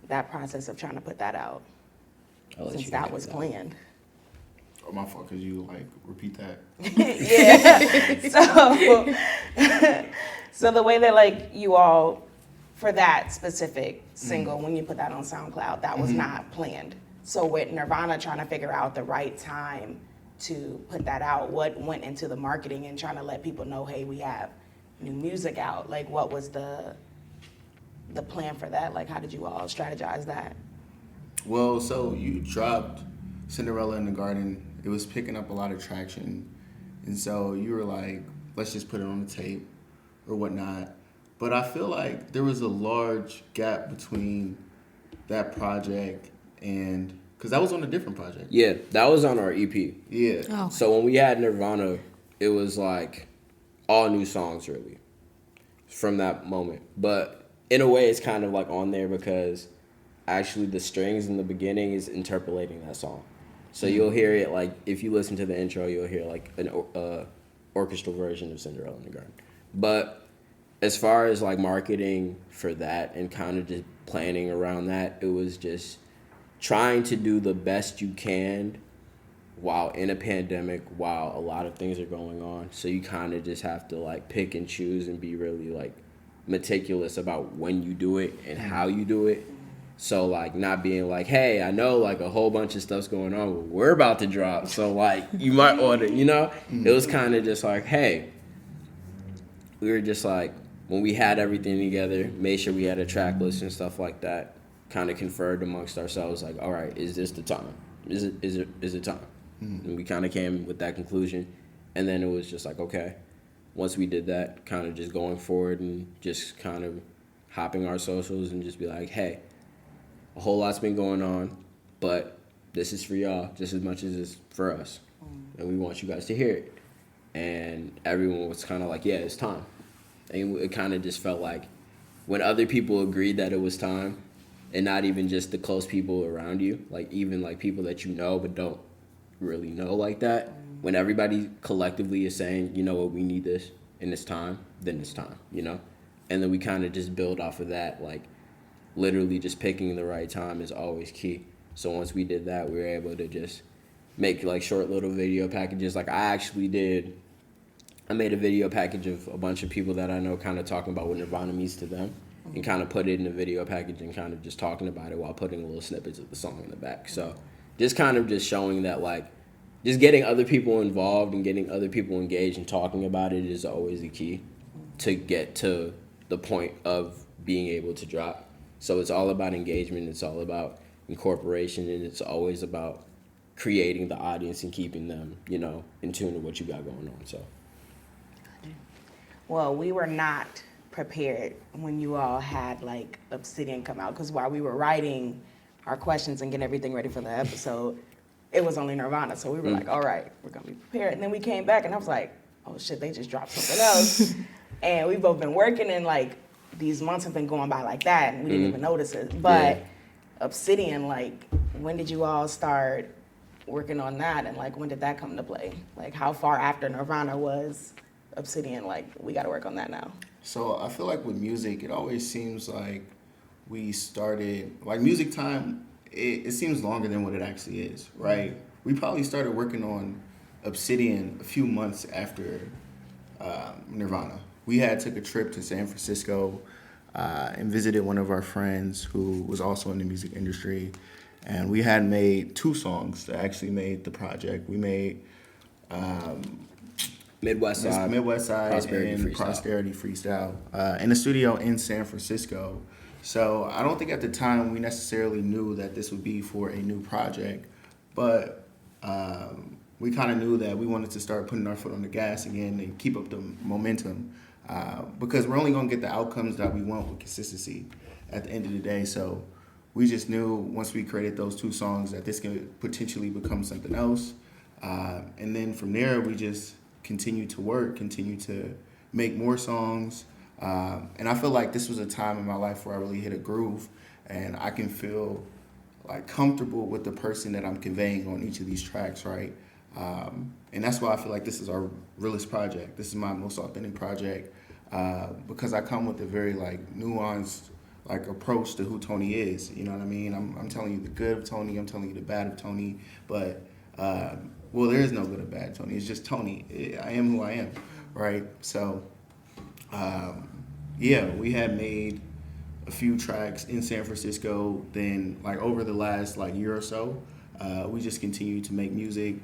that process of trying to put that out? I'll let Since you that handle was planned. Oh, my fault. Could you like repeat that? Yeah. So the way that like you all, for that specific single, when you put that on SoundCloud, that was not planned. So with Nirvana trying to figure out the right time to put that out, what went into the marketing and trying to let people know, hey, we have new music out? Like, what was the plan for that? Like, how did you all strategize that? Well, so you dropped Cinderella in the Garden. It was picking up a lot of traction. And so you were like, let's just put it on the tape or whatnot. But I feel like there was a large gap between that project and, because that was on a different project. Yeah, that was on our EP. Yeah. Oh. So when we had Nirvana, it was like all new songs, really, from that moment. But in a way, it's kind of like on there because actually the strings in the beginning is interpolating that song. So you'll hear it, like, if you listen to the intro, you'll hear, like, an orchestral version of Cinderella in the Garden. But as far as, like, marketing for that and kind of just planning around that, it was just trying to do the best you can while in a pandemic, while a lot of things are going on. So you kind of just have to, like, pick and choose and be really, like, meticulous about when you do it and how you do it. So, like, not being like, hey, I know, like, a whole bunch of stuff's going on, but we're about to drop. So, like, you might order, you know? It was kind of just like, hey, we were just like, when we had everything together, made sure we had a track list and stuff like that, kind of conferred amongst ourselves, like, all right, is this the time? Is it time? And we kind of came with that conclusion. And then it was just like, okay, once we did that, kind of just going forward and just kind of hopping our socials and just be like, hey, a whole lot's been going on, but this is for y'all just as much as it's for us. And we want you guys to hear it. And everyone was kind of like, yeah, it's time. And it kind of just felt like when other people agreed that it was time, and not even just the close people around you, like even like people that you know but don't really know like that, when everybody collectively is saying, you know what, we need this and it's time, then it's time, you know? And then we kind of just build off of that, like literally just picking the right time is always key. So once we did that, we were able to just make like short little video packages. Like I made a video package of a bunch of people that I know kind of talking about what Nirvana means to them and kind of put it in a video package and kind of just talking about it while putting little snippets of the song in the back. So just kind of just showing that like just getting other people involved and getting other people engaged and talking about it is always the key to get to the point of being able to drop. So it's all about engagement, it's all about incorporation, and it's always about creating the audience and keeping them, you know, in tune with what you got going on. So Well, we were not prepared when you all had like Obsidian come out, because while we were writing our questions and getting everything ready for the episode, it was only Nirvana. So we were like, all right, we're gonna be prepared. And then we came back and I was like, oh shit, they just dropped something else. And we've both been working and like these months have been going by like that and we didn't even notice it. But Obsidian, like, when did you all start working on that, and like when did that come to play? Like how far after Nirvana was Obsidian like, we gotta work on that now? So I feel like with music, it always seems like we started, like music time, it seems longer than what it actually is, right? We probably started working on Obsidian a few months after Nirvana. We took a trip to San Francisco and visited one of our friends who was also in the music industry. And we had made 2 songs that actually made the project. We made Midwest Side, Prosperity and Freestyle. Prosperity Freestyle in the studio in San Francisco. So I don't think at the time we necessarily knew that this would be for a new project, but we kind of knew that we wanted to start putting our foot on the gas again and keep up the momentum because we're only going to get the outcomes that we want with consistency at the end of the day. So we just knew once we created those 2 songs that this could potentially become something else. And then from there, we just continue to work, continue to make more songs. And I feel like this was a time in my life where I really hit a groove and I can feel like comfortable with the person that I'm conveying on each of these tracks, right? And that's why I feel like this is our realest project. This is my most authentic project because I come with a very like nuanced like approach to who Tony is. You know what I mean? I'm telling you the good of Tony. I'm telling you the bad of Tony. But well, there is no good or bad Tony. It's just Tony. I am who I am, right? So yeah, we had made a few tracks in San Francisco. Then like over the last like year or so, we just continued to make music.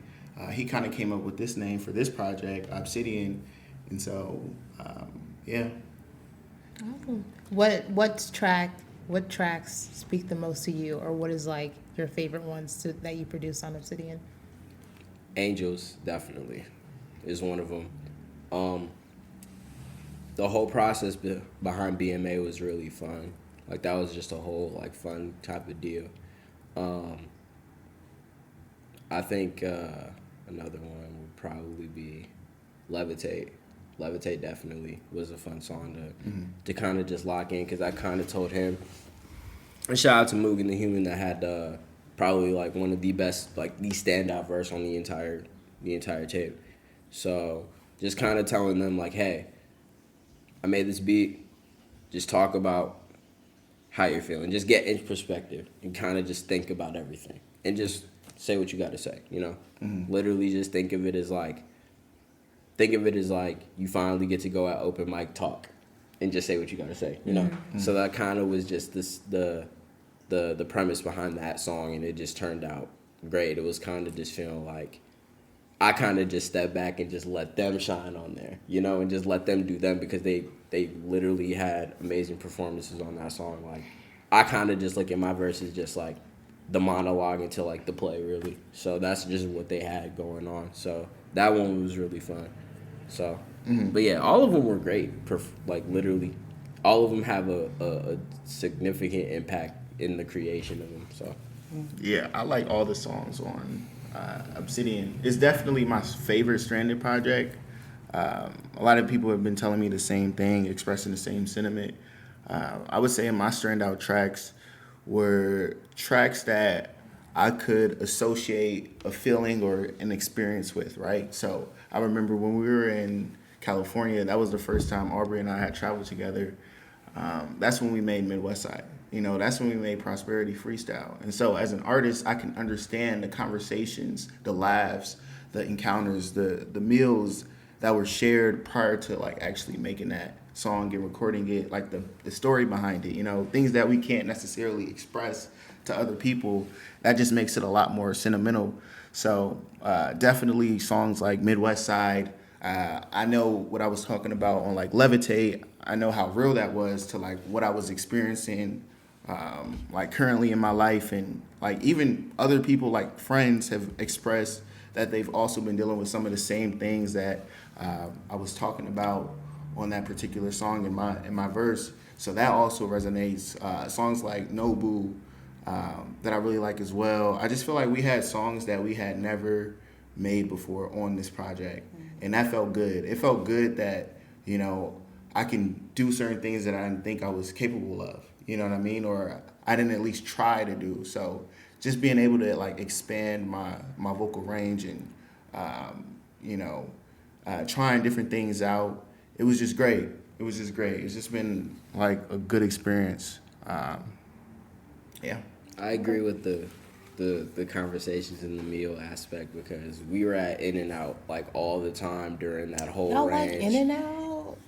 He kind of came up with this name for this project, Obsidian, and so yeah. Awesome. What tracks speak the most to you, or what is like your favorite ones that you produce on Obsidian? Angels definitely is one of them. The whole process behind BMA was really fun. Like that was just a whole like fun type of deal. I think another one would probably be Levitate. Levitate definitely was a fun song to kind of just lock in because I kind of told him. And shout out to Mugen the Human that had probably like one of the best, like the standout verse on the entire tape. So just kind of telling them like, hey, I made this beat. Just talk about how you're feeling. Just get in perspective and kind of just think about everything and just say what you got to say. You know, literally just think of it as like you finally get to go out open mic talk and just say what you got to say. You know, so that kind of was just the premise behind that song, and it just turned out great. It was kind of just feeling like I kind of just stepped back and just let them shine on there, you know, and just let them do them because they literally had amazing performances on that song. Like I kind of just look at my verses just like the monologue until like the play really. So that's just what they had going on. So that one was really fun. So, but yeah, all of them were great. Like literally, all of them have a significant impact in the creation of them. So Yeah, I like all the songs on Obsidian. It's definitely my favorite Stranded project. A lot of people have been telling me the same thing, expressing the same sentiment. I would say my standout tracks were tracks that I could associate a feeling or an experience with, right? So I remember when we were in California, that was the first time Aubry and I had traveled together. That's when we made Midwest Side. You know, that's when we made Prosperity Freestyle. And so as an artist, I can understand the conversations, the laughs, the encounters, the meals that were shared prior to like actually making that song and recording it, like the story behind it, you know, things that we can't necessarily express to other people. That just makes it a lot more sentimental. So definitely songs like Midwest Side. I know what I was talking about on like Levitate. I know how real that was to like what I was experiencing like currently in my life, and like even other people like friends have expressed that they've also been dealing with some of the same things that I was talking about on that particular song in my verse. So that also resonates. Songs like Nobu that I really like as well. I just feel like we had songs that we had never made before on this project, and that felt good. It felt good that, you know, I can do certain things that I didn't think I was capable of, you know what I mean? Or I didn't at least try to do. So just being able to like expand my vocal range and, you know, trying different things out, it was just great. It's just been like a good experience. Yeah. I agree with the conversations in the meal aspect because we were at In-N-Out like all the time during that whole Y'all range. like In-N-Out?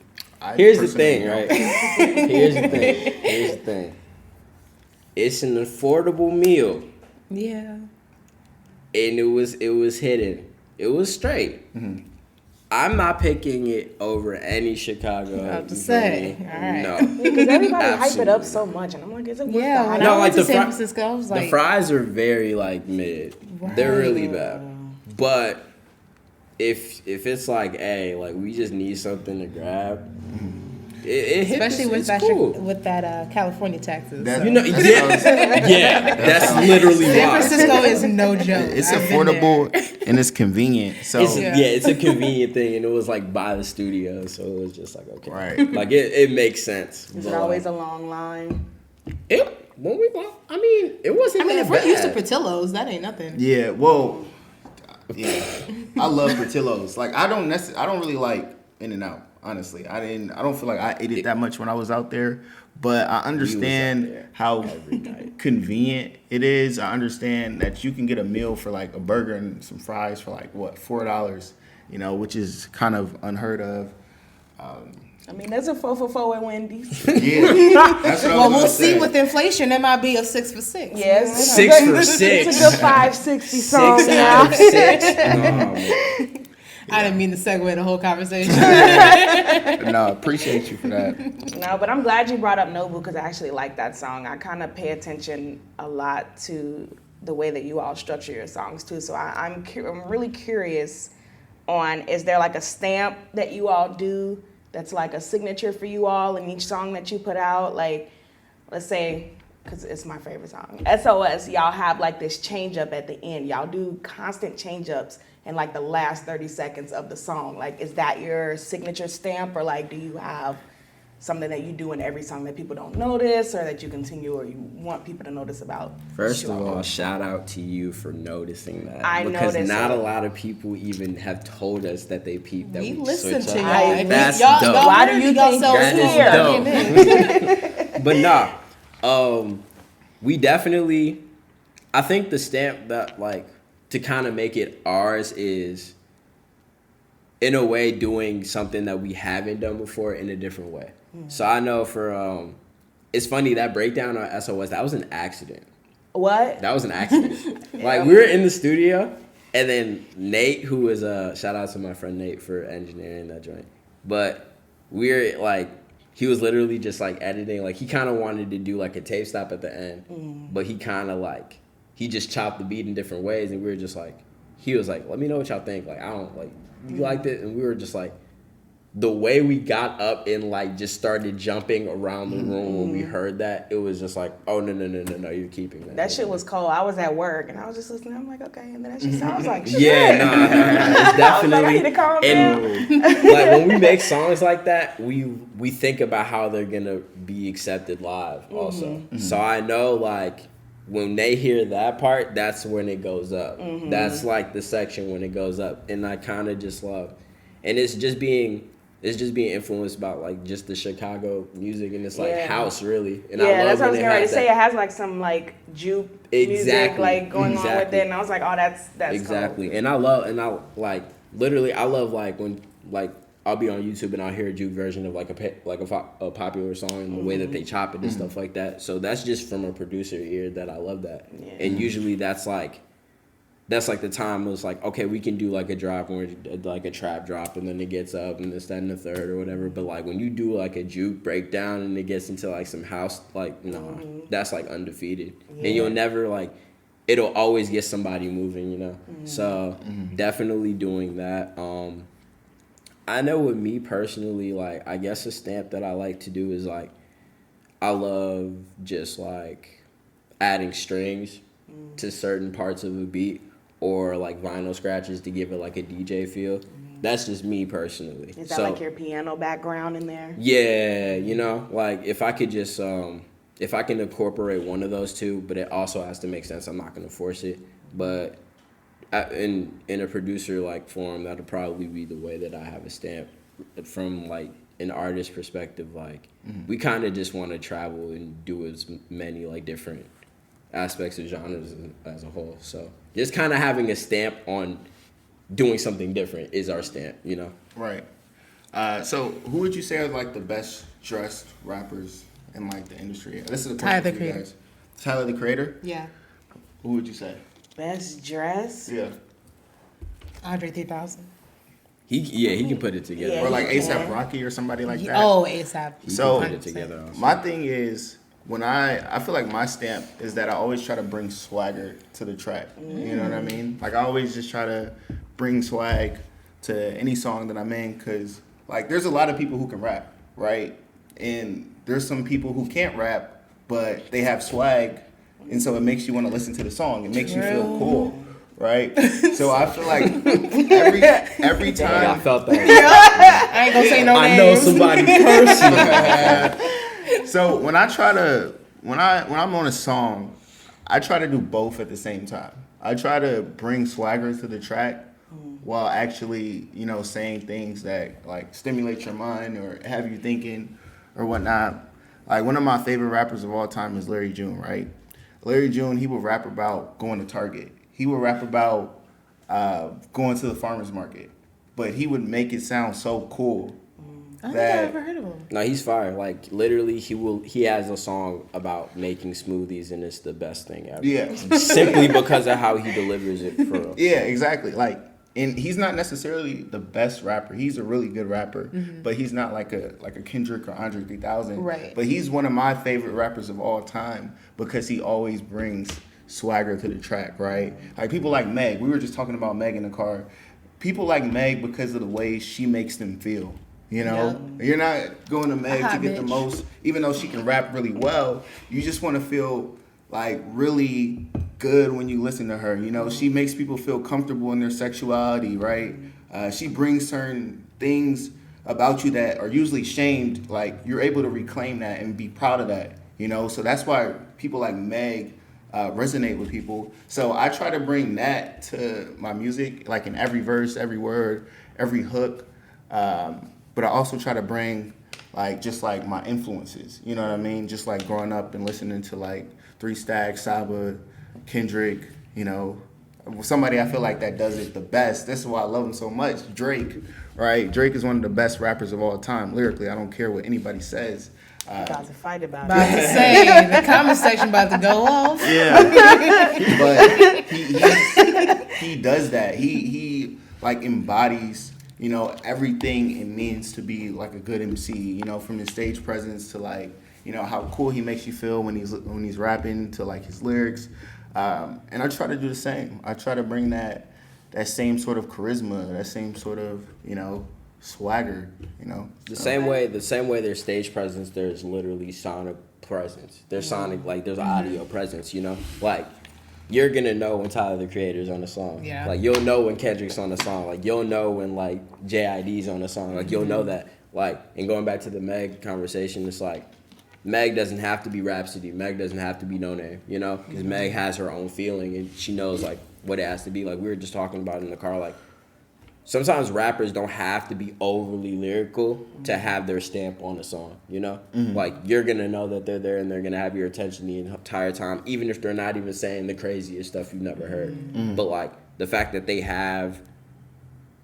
Here's the thing, right? Here's the thing. It's an affordable meal. Yeah. And it was hidden. It was straight. Mm-hmm. I'm not picking it over any Chicago. I have to say, all right. No. Because everybody hype it Absolutely up so much, and I'm like, is it worth Yeah, the when hype? No, I like went to the San fri- Francisco, I was like, The fries are very like mid. They're really bad. But if it's like, hey, like we just need something to grab, it especially with it's that cool. with that California taxes. That- so. You know, yeah, that's literally San why. Francisco is no joke. It's I've been affordable there. and it's convenient. So It's a convenient thing, and it was like by the studio, so it was just like okay, Right. like it makes sense. Is it always a long line? It wasn't. I mean, that if we're used to bad. Portillo's, that ain't nothing. yeah, well, yeah, I love Portillo's. Like I don't really like In-N-Out. Honestly, I don't feel like I ate it that much when I was out there, but I understand there how every night. convenient it is. I understand that you can get a meal for like a burger and some fries for like what, $4, you know, which is kind of unheard of. I mean, there's a 4 for 4 at Wendy's. Yeah, that's what I Well, was we'll gonna see say. with inflation. That might be a 6 for 6. Yes. 6 for It's 6. a good 560 song. 6 out of 6. No, man. I didn't mean to segue the whole conversation. No, appreciate you for that. No, but I'm glad you brought up Nobu because I actually like that song. I kind of pay attention a lot to the way that you all structure your songs too. So I'm really curious on, is there like a stamp that you all do that's like a signature for you all in each song that you put out? Like, let's say, because it's my favorite song, SOS, y'all have like this change up at the end. Y'all do constant change ups in like the last 30 seconds of the song. Like, is that your signature stamp, or like, do you have something that you do in every song that people don't notice, or that you continue, or you want people to notice about? First of Sure. all, shout out to you for noticing that. I because noticed not it. a lot of people even have told us that they peeped that We we listen switch to up. y'all. I- That's y'all, dope. Y'all Why do heard you y'all think selves that is here. dope? But nah, we definitely, I think the stamp that like to kind of make it ours is in a way doing something that we haven't done before in a different way. So I know for it's funny, that breakdown on SOS, that was an accident. What? That was an accident. Like we were in the studio, and then Nate, who is shout out to my friend Nate for engineering that joint. But we're like, he was literally just like editing. Like he kind of wanted to do like a tape stop at the end, but he kind of like, he just chopped the beat in different ways, and we were just like, he was like, let me know what y'all think. Like I don't like, you liked it, and we were just like, the way we got up and like just started jumping around the room when we heard that, it was just like, oh no, you're keeping that. That shit was cold. I was at work and I was just listening. I'm like, okay, and then that shit sounds like shit. Yeah, no, it's I was like, I need definitely. to calm And down. like when we make songs like that, we think about how they're gonna be accepted live also. So I know like when they hear that part, that's when it goes up. That's like the section when it goes up, and I kind of just love, and it's just being influenced by like just the Chicago music, and it's like Yeah. house really. And Yeah, I love that's what I was when getting ready to has say. that. It has like some like juke music Exactly, like going on with exactly. it, and I was like, oh, that's Exactly. cool. And I love like when like I'll be on YouTube and I'll hear a juke version of like a popular song and the way that they chop it and stuff like that. So that's just from a producer ear that I love that. Yeah. And usually that's like the time was like, okay, we can do like a drop where like a trap drop and then it gets up and this, that, and the third or whatever. But like when you do like a juke breakdown and it gets into like some house, like that's like undefeated. Yeah. And you'll never like, it'll always get somebody moving, you know? So definitely doing that. I know with me personally, like, I guess a stamp that I like to do is like, I love just like adding strings to certain parts of a beat or like vinyl scratches to give it like a DJ feel. That's just me personally. Is that like your piano background in there? Yeah, you know, like if I could just, if I can incorporate one of those two, but it also has to make sense, I'm not going to force it. But in a producer like form, that'll probably be the way that I have a stamp. From like an artist perspective, like we kind of just want to travel and do as many like different aspects of genres as a whole. So just kind of having a stamp on doing something different is our stamp, you know? Right. So who would you say are like the best dressed rappers in like the industry? This is a Tyler, question the for you Creator. guys. Tyler the Creator. Yeah. Who would you say? Best dress? Yeah. Andre 3000. He can put it together. Yeah. Or like he ASAP can. Rocky or somebody like that. Oh, ASAP. So- Put it together. Also. My thing is when I feel like my stamp is that I always try to bring swagger to the track. You know what I mean? Like I always just try to bring swag to any song that I'm in because like there's a lot of people who can rap, right? And there's some people who can't rap, but they have swag, and so it makes you want to listen to the song. It makes you feel cool, right? So I feel like every I time. felt that. I ain't gonna say no I names. know somebody personally. So when I'm on a song, I try to do both at the same time. I try to bring swagger to the track while actually, saying things that like stimulate your mind or have you thinking or whatnot. Like one of my favorite rappers of all time is Larry June, right? Larry June, he would rap about going to Target. He would rap about going to the farmer's market. But he would make it sound so cool. I don't think I ever heard of him. No, he's fire. Like literally, he has a song about making smoothies, and it's the best thing ever. Yeah. Simply because of how he delivers it. For real. Yeah, exactly. Like, and he's not necessarily the best rapper. He's a really good rapper, but he's not like a Kendrick or Andre 3000. Right. But he's one of my favorite rappers of all time because he always brings swagger to the track, right? Like people like Meg. We were just talking about Meg in the car. People like Meg because of the way she makes them feel. You're not going to Meg to get the most, even though she can rap really well. You just want to feel like really good when you listen to her. She makes people feel comfortable in their sexuality, right? She brings certain things about you that are usually shamed. Like you're able to reclaim that and be proud of that. So that's why people like Meg resonate with people. So I try to bring that to my music, like in every verse, every word, every hook. But I also try to bring just my influences, you know what I mean? Just like growing up and listening to like 3 Stacks, Saba, Kendrick, somebody I feel like that does it the best. That's why I love him so much. Drake, right? Drake is one of the best rappers of all time. Lyrically, I don't care what anybody says. About to fight about About it. to say the comment section about to go off. Yeah, but he does that. He like embodies everything it means to be like a good MC. From his stage presence to like how cool he makes you feel when he's rapping to like his lyrics. And I try to do the same. I try to bring that same sort of charisma, that same sort of swagger. The same way there's stage presence, there's literally sonic presence. There's sonic, like there's audio presence. Like you're gonna know when Tyler the Creator's on the song. Yeah. Like you'll know when Kendrick's on the song. Like you'll know when like JID's on the song. Like you'll know that. Like, and going back to the Meg conversation, it's like Meg doesn't have to be Rhapsody. Meg doesn't have to be No Name. Because Meg has her own feeling and she knows like what it has to be. Like we were just talking about in the car. Like sometimes rappers don't have to be overly lyrical to have their stamp on a song, Like, you're going to know that they're there and they're going to have your attention the entire time, even if they're not even saying the craziest stuff you've never heard. But, like, the fact that they have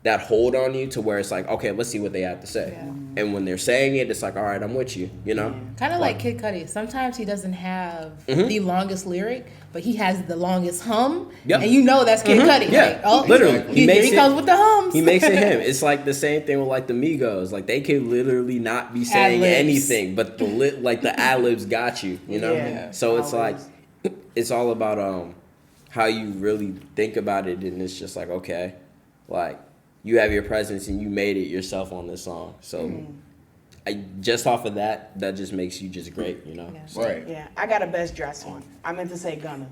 that hold on you to where it's like, okay, let's see what they have to say. Yeah. And when they're saying it, it's like, all right, I'm with you, Kind of like Kid Cudi. Sometimes he doesn't have the longest lyric, but he has the longest hum. Yep. And that's Kid Cudi. Yeah, Like, literally. He comes with the hums. He makes it him. It's like the same thing with like the Migos. Like they could literally not be saying Ad-libs. anything, but the ad-libs got you, Yeah. So it's Always. like, it's all about how you really think about it. And it's just like, okay, like you have your presence and you made it yourself on this song. So just off of that just makes you just great, Yeah. Right. Yeah, I got a best dressed one. I meant to say Gunna.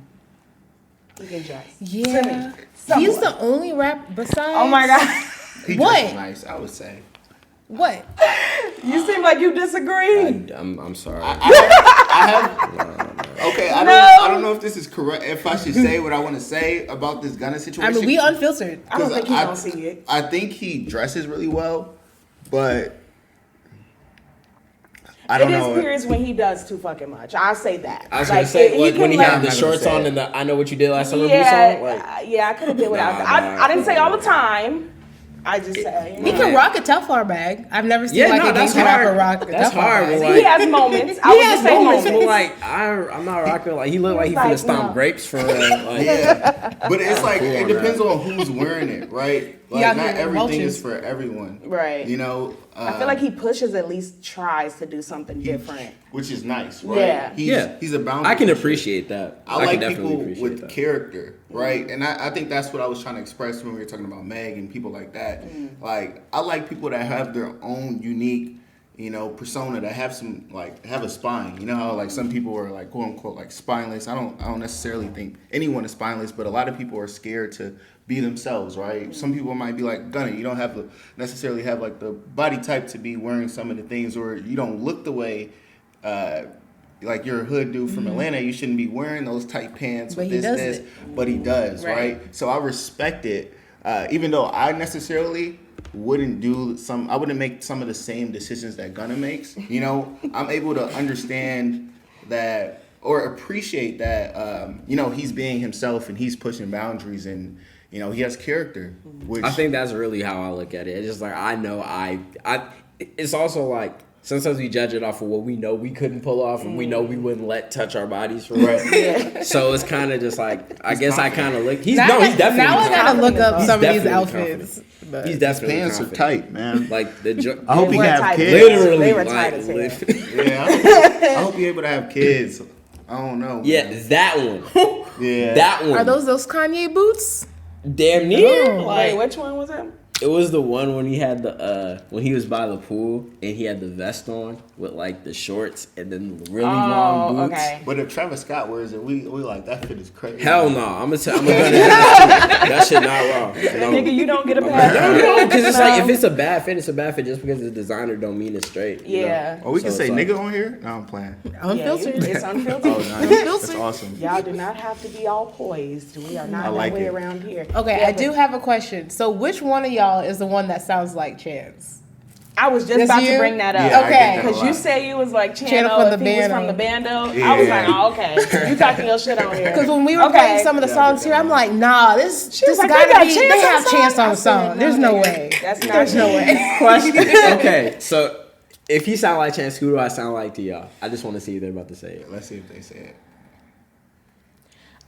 He can dress. Yeah. Somewhat. He's the only rap besides. Oh my God. He What? dresses nice, I would say. What? You seem like you disagree. I'm sorry. Okay, I don't know if this is correct. If I should say what I want to say about this Gunna situation. I mean, we unfiltered. I don't 'Cause think he gonna see it. I think he dresses really well, but I don't It know. is periods when he does too fucking much. I'll say that. I was gonna say he like can when he let- had the I'm not shorts gonna say on it. and the I Know What You Did Last Summer yeah, song. Like, yeah, I could have did without Nah, that. I didn't say all the time, I just say He can rock a Teflon bag. I've never seen Yeah, like no, a that's gay rapper hard. rock a That's Teflon hard, bag. but, he has moments. I would just say moments. But like I'm not rocking. Like he looked like he Like, finna stomp no. grapes for like. Yeah, but it's like cool it on depends that. on who's wearing it, right? Like Yeah, not I mean, everything roaches. is for everyone, Right. You know, I feel like he pushes, at least tries to do something different. which is nice, right? Yeah. He's a boundary. I can pusher. appreciate that. I like can definitely people appreciate with that. character, right? And I think that's what I was trying to express when we were talking about Meg and people like that. Like, I like people that have their own unique, persona, that have some, like, have a spine. You know how, like, some people are, like, quote unquote, like, spineless. I don't necessarily think anyone is spineless, but a lot of people are scared to be themselves, right? Some people might be like, Gunna, you don't have to necessarily have, like, the body type to be wearing some of the things, or you don't look the way, like you're a hood dude from Atlanta, you shouldn't be wearing those tight pants But with he this, does this. But he does, right? So I respect it. Even though I necessarily wouldn't I wouldn't make some of the same decisions that Gunna makes. I'm able to understand that or appreciate that, he's being himself and he's pushing boundaries and, he has character. Which I think that's really how I look at it. It's just like I know it's also like sometimes we judge it off of what we know we couldn't pull off and we know we wouldn't let touch our bodies for right. So it's kind of just like I guess I kind of look. He's definitely. Now I gotta look up He's some of these definitely outfits. But He's definitely pants are confident. tight, man. Like the. I hope he were can have tight. kids. Literally, They were like, tight as hell. Yeah, I hope you're able to have kids. I don't know. yeah, man. that one. Yeah. That one. are those Kanye boots? damn near? Oh. Like, Wait, which one was it? it was the one when he had the when he was by the pool and he had the vest on with like the shorts and then the really long boots. Okay. But if Travis Scott wears it, we like that fit is crazy. Hell no, I'm gonna that shit not wrong. No. Nigga, you don't get a pass. No, because it's like if it's a bad fit, it's a bad fit. Just because it's designer don't mean it's straight. you know? Yeah. Oh, we can So say it's like- nigga on here? No, I'm playing. Unfiltered. It's unfiltered. Oh, nice. That's awesome. Y'all do not have to be all poised. We are not I like that way it. around here. Okay, Yeah, I but do have a question. So, which one of y'all is the one that sounds like Chance? I was just That's about you? to bring that up. Yeah, I Okay. get that a Because you lot. say you was like Channel Channel from if the he was bando. from the bando. I was Yeah. like, oh, okay. You talking your shit on here. Because when we were Okay. playing some of the Yeah, songs here, I'm like, nah, this was like, gotta they got be. Chance They on have the Chance song? on I the said, song. There's no nigga, way. That's not There's no me. way. Question. Okay, so if he sound like Chance, who do I sound like to y'all? I just want to see if they're about to say it. Let's see if they say it.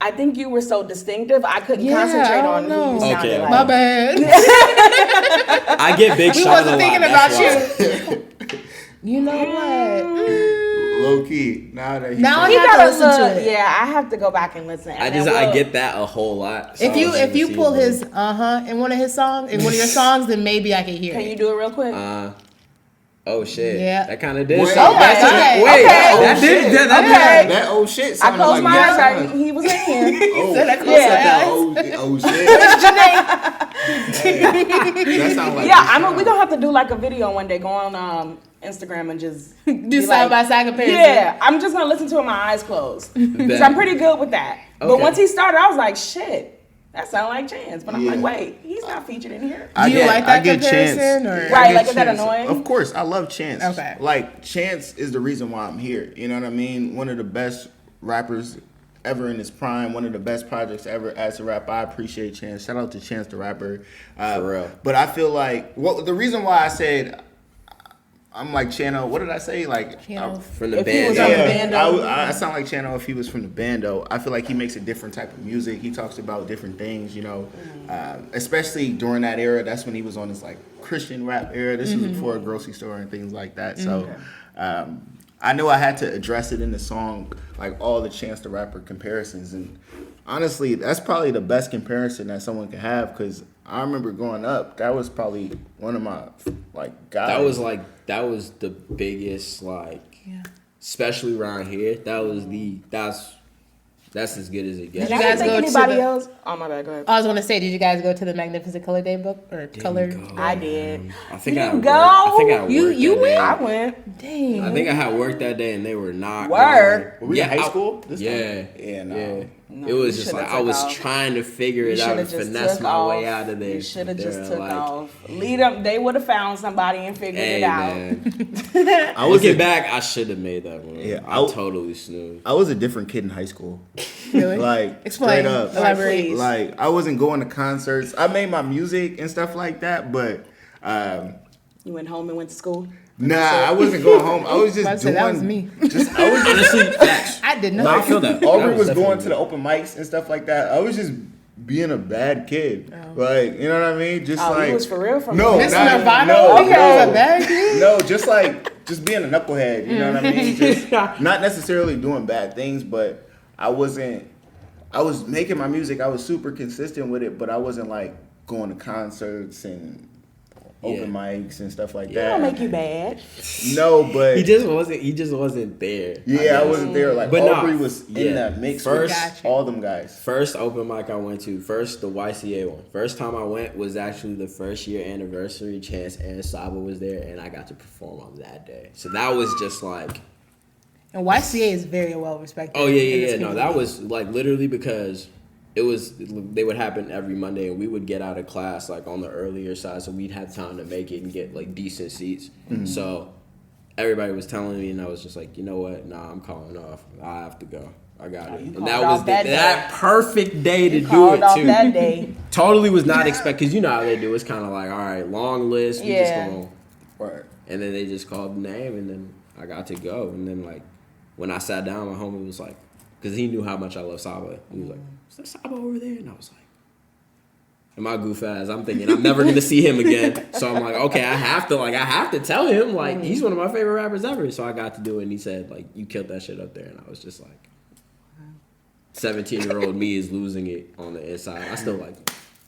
I think you were so distinctive, I couldn't Yeah, concentrate I on don't who you know. sounded Okay. like. My bad. I get Big We Sean wasn't a lot. thinking That's about why. You know what? Low key. Now that Now said he it. gotta listen to it. Yeah, I have to go back and listen. I And just then I we'll- get that a whole lot. So If you I was if gonna you see pull if- his in one of his songs, in one of your songs, then maybe I can hear Can it. you do it real quick? Oh shit! Yeah. That kind of did. Wait, sound- okay, that's okay, wait, okay. that did. That Okay. That old shit I sounded closed like my eyes. that. He was in here. Oh, Said I closed Yeah. that my old shit. That sound like Yeah, this we're gonna have to do like a video one day. Go on Instagram and just Do side by side comparison. Yeah, I'm just gonna listen to it with my eyes closed. Bet. So I'm pretty good with that. But Okay. once he started, I was like, shit, that sounds like Chance. But I'm Yeah. like, wait, he's not featured in here. Do you like that get comparison, Chance. or- I Right, get like, is that Chance. annoying? Of course, I love Chance. Okay. Like, Chance is the reason why I'm here. You know what I mean? One of the best rappers ever in his prime. One of the best projects ever as a rapper. I appreciate Chance. Shout out to Chance the Rapper. For real. But I feel like, the reason why I said I'm like Chano, what did I say? Like, Channel. From the If he band. was on the Yeah. bando. I sound like Chano if he was from the bando. I feel like he makes a different type of music. He talks about different things, especially during that era. That's when he was on his like Christian rap era. This was before a grocery store and things like that. So I knew I had to address it in the song, like all the Chance the Rapper comparisons. And honestly, that's probably the best comparison that someone can have because I remember growing up, that was probably one of my like guys. That was the biggest especially around here. That's as good as it gets. Did you I guys didn't go think to anybody the- else. Oh my bad, go ahead. I was gonna say, did you guys go to the Magnificent Color Day book or color? go. I did. I think You I go? I think I You- worked you that went? day. I went. Dang. I think I had worked that day and they were not. Word. Were we in high I- school? This yeah. time? Yeah, no. Yeah. No, it was you just shoulda like I took was off. trying to figure You it out shoulda and just finesse took my way off. out of there. You should have just They're took like, off. Lead them. They would have found somebody and figured Hey it out. man, I was looking a, back, I should have made that one. Yeah, I totally snoozed. I was a different kid in high school. Really? Like Explain. straight up. Elaborate. Please. Like I wasn't going to concerts. I made my music and stuff like that, but You went home and went to school. nah, I wasn't going home. I was just About to say, doing. that was me. I was just Honestly, facts. I did not. No, I feel that. Aubrey That was going definitely to the open mics and stuff like that. I was just being a bad kid. Oh. Like, you know what I mean? Just Oh, like you was for real from no, the Miss not- Nirvana no, over here no. is a bad kid? No, just being a knucklehead, you know what I mean? Just not necessarily doing bad things, but I was making my music, I was super consistent with it, but I wasn't like going to concerts and open mics and stuff like It that. don't make you bad. No, but He just wasn't there. yeah, I wasn't there. Like But nah, Aubrey was in yeah. that mix First- with all them guys. First open mic I went to, first the YCA one. First time I went was actually the first year anniversary. Chance and Saba was there, and I got to perform on that day. So that was just like, And YCA is very well respected. oh in this yeah. No, community. that was like literally because they would happen every Monday, and we would get out of class like on the earlier side, so we'd have time to make it and get like decent seats. So everybody was telling me, and I was just like, you know what? Nah, I'm calling off. I have to go. I got it. you And called that off was that day. that perfect day to You do called it off too. that day. Totally was not expect because you know how they do. It's kind of like, all right, long list. We Yeah. just going, Right. and then they just called the name, and then I got to go. And then like when I sat down, my homie was like, because he knew how much I love Saba. He was like, "Is that Saba over there?" And I was like, and my goof ass, I'm thinking I'm never gonna see him again. So I'm like, okay, I have to tell him like he's one of my favorite rappers ever. So I got to do it, and he said like, you killed that shit up there, and I was just like, 17-year-old me is losing it on the inside. I still like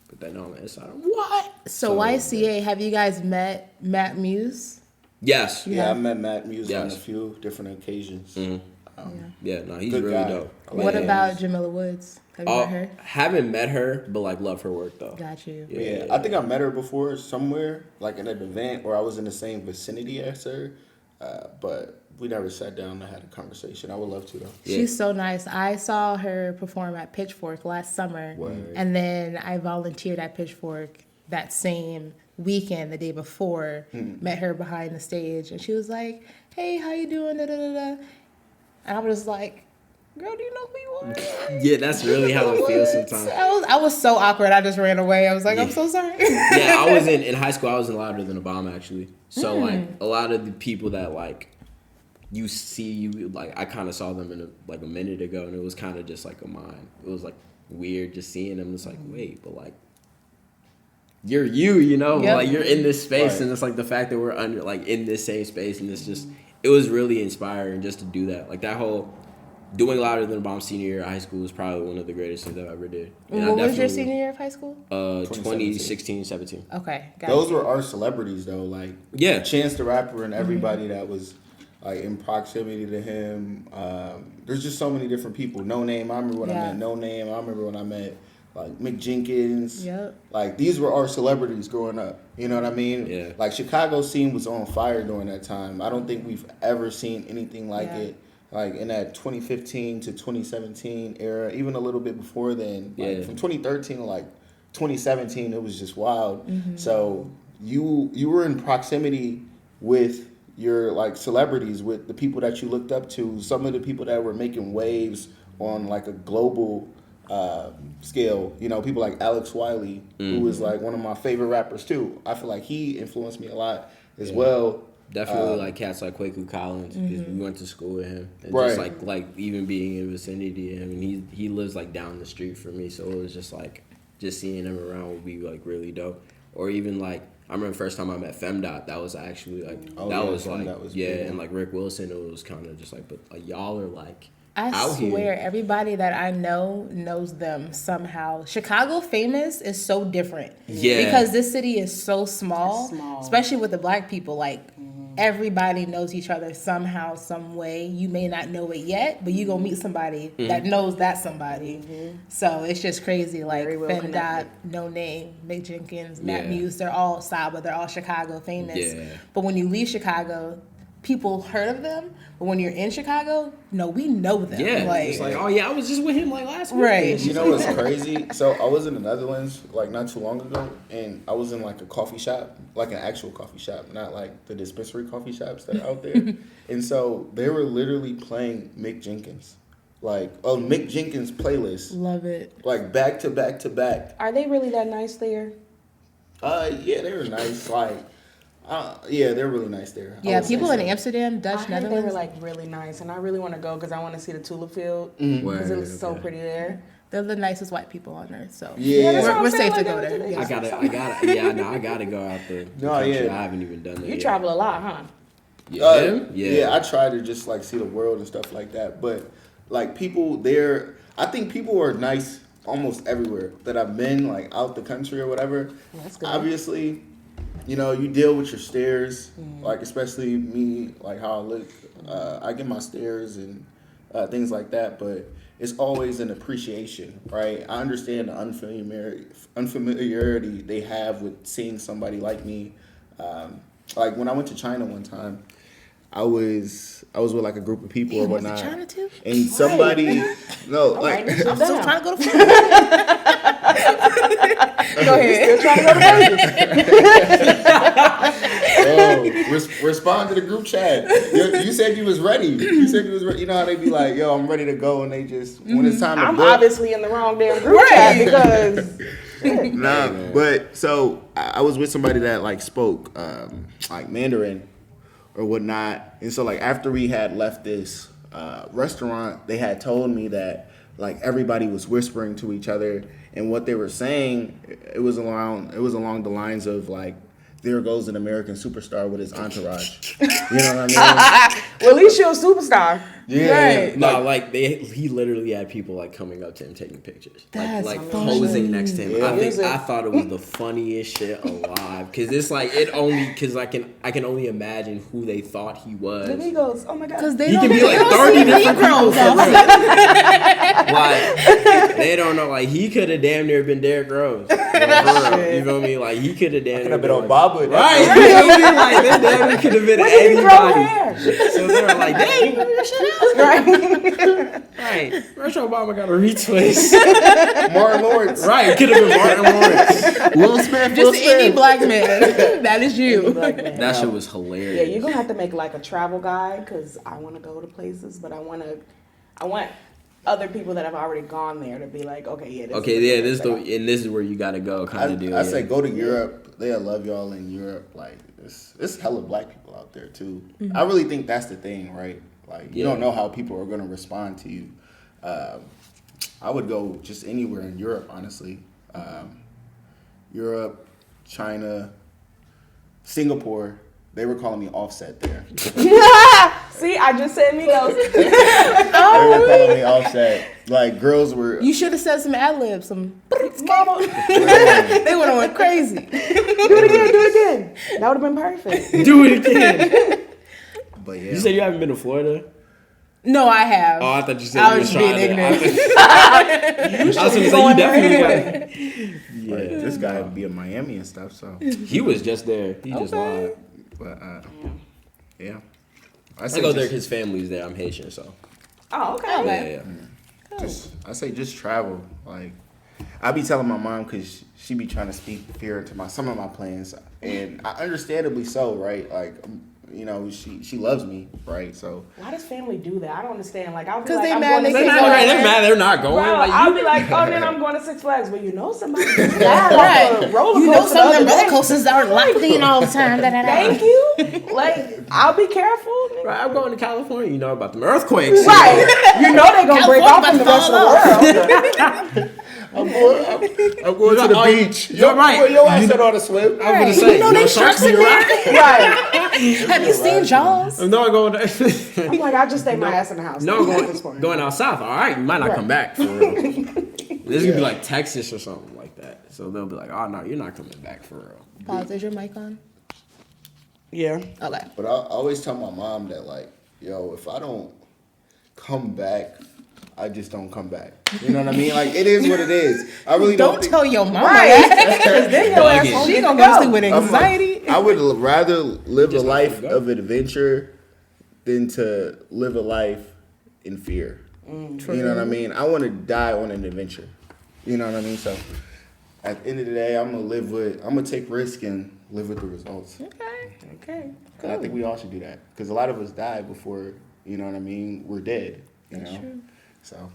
put that on the inside. What? So YCA, have you guys met Matt Muse? Yes. Yeah, I met Matt Muse on a Yes. few different occasions. Yeah. No, he's Good really guy. dope. I What like him. about Jamila Woods? Have you met her? Haven't met her, but like love her work though. Got you. Yeah, I think I met her before somewhere, like at an event, or I was in the same vicinity as her, but we never sat down and had a conversation. I would love to though. Yeah. She's so nice. I saw her perform at Pitchfork last summer. Word. And then I volunteered at Pitchfork that same weekend, the day before. Met her behind the stage, and she was like, "Hey, how you doing?" Da, da, da, da. And I was just like, "Girl, do you know who you are?" Yeah, that's really how it feels sometimes. I was so awkward. I just ran away. I was like, "I'm so sorry." Yeah, I was in high school. I was in Louder Than a Bomb actually. So like a lot of the people that like you like I kind of saw them in a minute ago, and it was kind of just like a mind. It was like weird just seeing them. It's like wait, but like you're you know, Yep. like you're in this space, Right. and it's like the fact that we're under like in this same space, and it's just it was really inspiring just to do that. Like that whole doing Louder Than a Bomb senior year of high school was probably one of the greatest things I ever did. And I What was your definitely- senior year of high school? 2016, 17. Okay, got Those you. were our celebrities though, like Yeah. Chance the Rapper and everybody that was like in proximity to him. There's just so many different people. No Name, I remember when I Yeah. met No Name. I remember when I met like Mick Jenkins. Yep. Like these were our celebrities growing up. You know what I mean? Yeah. Like Chicago scene was on fire during that time. I don't think we've ever seen anything like Yeah. it. Like in that 2015 to 2017 era, even a little bit before then. Like Yeah. from 2013 to like 2017, it was just wild. Mm-hmm. So you were in proximity with your like celebrities, with the people that you looked up to, some of the people that were making waves on like a global scale. You know, people like Alex Wiley, who was like one of my favorite rappers too. I feel like he influenced me a lot as well. Definitely like cats like Kwaku Collins because we went to school with him. And Right. just like even being in the vicinity of him, and he lives like down the street from me, so it was just like just seeing him around would be like really dope. Or even like I remember the first time I met Femdot, that was actually like Oh, that yeah, was like Femdot was yeah, big. and like Rick Wilson, it was kind of just like but y'all are like I out swear, here. everybody that I know knows them somehow. Chicago famous is so different. Yeah. Because this city is so small, It's small. especially with the black people. Like, everybody knows each other somehow, some way. You may not know it yet, but you gonna meet somebody that knows that somebody. So it's just crazy. Like, Very well Fem connected. Dot, No Name, Mick Jenkins, Matt Yeah. Muse, they're all Saba, they're all Chicago famous. Yeah. But when you leave Chicago, people heard of them, but when you're in Chicago, no, we know them. Yeah, it's like, oh yeah, I was just with him like last week. Right. You know what's crazy? So I was in the Netherlands like not too long ago, and I was in like a coffee shop, like an actual coffee shop, not like the dispensary coffee shops that are out there. And so they were literally playing Mick Jenkins, like Mick Jenkins playlist, Love it. like back to back to back. Are they really that nice there? Yeah, they were nice. Like, yeah, they're really nice there. I Yeah, would say people in so. Amsterdam, I Dutch, heard they were Netherlands, like really nice, and I really want to go because I want to see the tulip field Mm-hmm. because it Word, looks so okay. pretty there. they're the nicest white people on earth. So Yeah. that's what I'm we're saying, safe to like, go there. yeah. I gotta go out there. No, country. yeah. I haven't even done that. You yet. travel a lot, huh? Yeah, him? Yeah, I try to just like see the world and stuff like that. But like people there, I think people are nice almost everywhere that I've been, like out the country or whatever. That's good. Obviously, you know, you deal with your stares, like especially me, like how I look. I get my stares and things like that, but it's always an appreciation, right? I understand the unfamiliarity they have with seeing somebody like me. Like when I went to China one time, I was with like a group of people or Damn, was it whatnot, China too? and somebody, no, like. Right, I'm still trying to go to Florida. Go ahead. Still trying to go to Vegas. Respond to the group chat. You said you was ready. You said you was ready. You know how they be like, yo, I'm ready to go, and they just when it's time to I'm book. obviously in the wrong damn group chat because Nah, but so I was with somebody that like spoke like Mandarin or whatnot, and so like after we had left this restaurant, they had told me that like everybody was whispering to each other, and what they were saying, it was along the lines of like, there goes an American superstar with his entourage. You know what I mean? well, at least you're a superstar. Yeah. Right. No, like he literally had people like coming up to him taking pictures, That's like funny. posing next to him. Yeah. I thought it was the funniest shit alive because it's like because I can only imagine who they thought he was. And he goes, oh my God. Because they He don't, can be they like don't 30 see different people Negroes for outside. real. Like they don't know. Like he could have damn near been Derrick Rose. Like, for real. You feel me? Like he could have damn Could near have been like, Obama. Right? You feel me? Like they damn near could have been When did he grow anybody. hair? So they were like, dang, that shit out. Right. Right. Rush Obama got a retwist. Martin Lawrence. Right. Could have been Martin Lawrence. Will Smith. Just any black man. That is you. Like, man. That shit was hilarious. Yeah, you're gonna have to make like a travel guide because I want to go to places, but I want other people that have already gone there to be like, okay, yeah. This This is where you gotta go, kind of deal. I say go to Europe. They'll love y'all in Europe. Like it's hella black people out there too. I really think that's the thing, right? Like you don't know how people are gonna respond to you. I would go just anywhere in Europe, honestly. Europe, China, Singapore. They were calling me Offset there. See, I just said Migos. They were calling me Offset. Like girls were. You should have said some ad libs, some. Mama, They would have went crazy. do it again. That would have been perfect. Do it again. But yeah. You said you haven't been to Florida? No, I have. Oh, I thought you said I you was was being trying ignorant. I was gonna say you going definitely there got. But this guy would be in Miami and stuff. So, He was just there. He just lied. but yeah. I go there because family's there. I'm Haitian, so Oh, okay. Okay. yeah. I say just travel. Like I be telling my mom because she be trying to speak fear into some of my plans, and understandably so, right? Like you know, she loves me, right? So Why does family do that? I don't understand. Like, I'll be 'Cause like, they I'm mad going to they They're Six not Flags. right. They're mad. They're not going. Bro, Like, I'll you- be like, oh, then I'm going to Six Flags. Well, you know somebody just died Right. off a roller You know coaster some of the them other roller day. coasters aren't locked in all the time. Thank you. Like, I'll be careful. Right, I'm going to California. You know about them earthquakes. Right. You know they're going to break off California from the rest of the world. I'm going to the beach. You're right. Your ass said on a swim. I was gonna say, You know they sharks in there. Right. Have you seen Jaws? No, I'm going. I'm like, I just stay my ass in the house. No, At this point. going out south. All right, you might not come back for real. This is gonna be like Texas or something like that. So they'll be like, oh no, you're not coming back for real. Pause. Is your mic on? Yeah. Okay. But I always tell my mom that, like, yo, if I don't come back, I just don't come back. You know what I mean? Like, it is what it is. I really Don't think- tell your mama Right. that. Because then your ass Bugging. won't She get gonna to go to sleep go. with I'm like, anxiety. I would rather live a Just not life gonna go. of adventure than to live a life in fear. You know what I mean? I want to die on an adventure. You know what I mean? So at the end of the day, I'm gonna take risk and live with the results. Okay. And I think we all should do that because a lot of us die before, you know what I mean, we're dead. You know? True. So.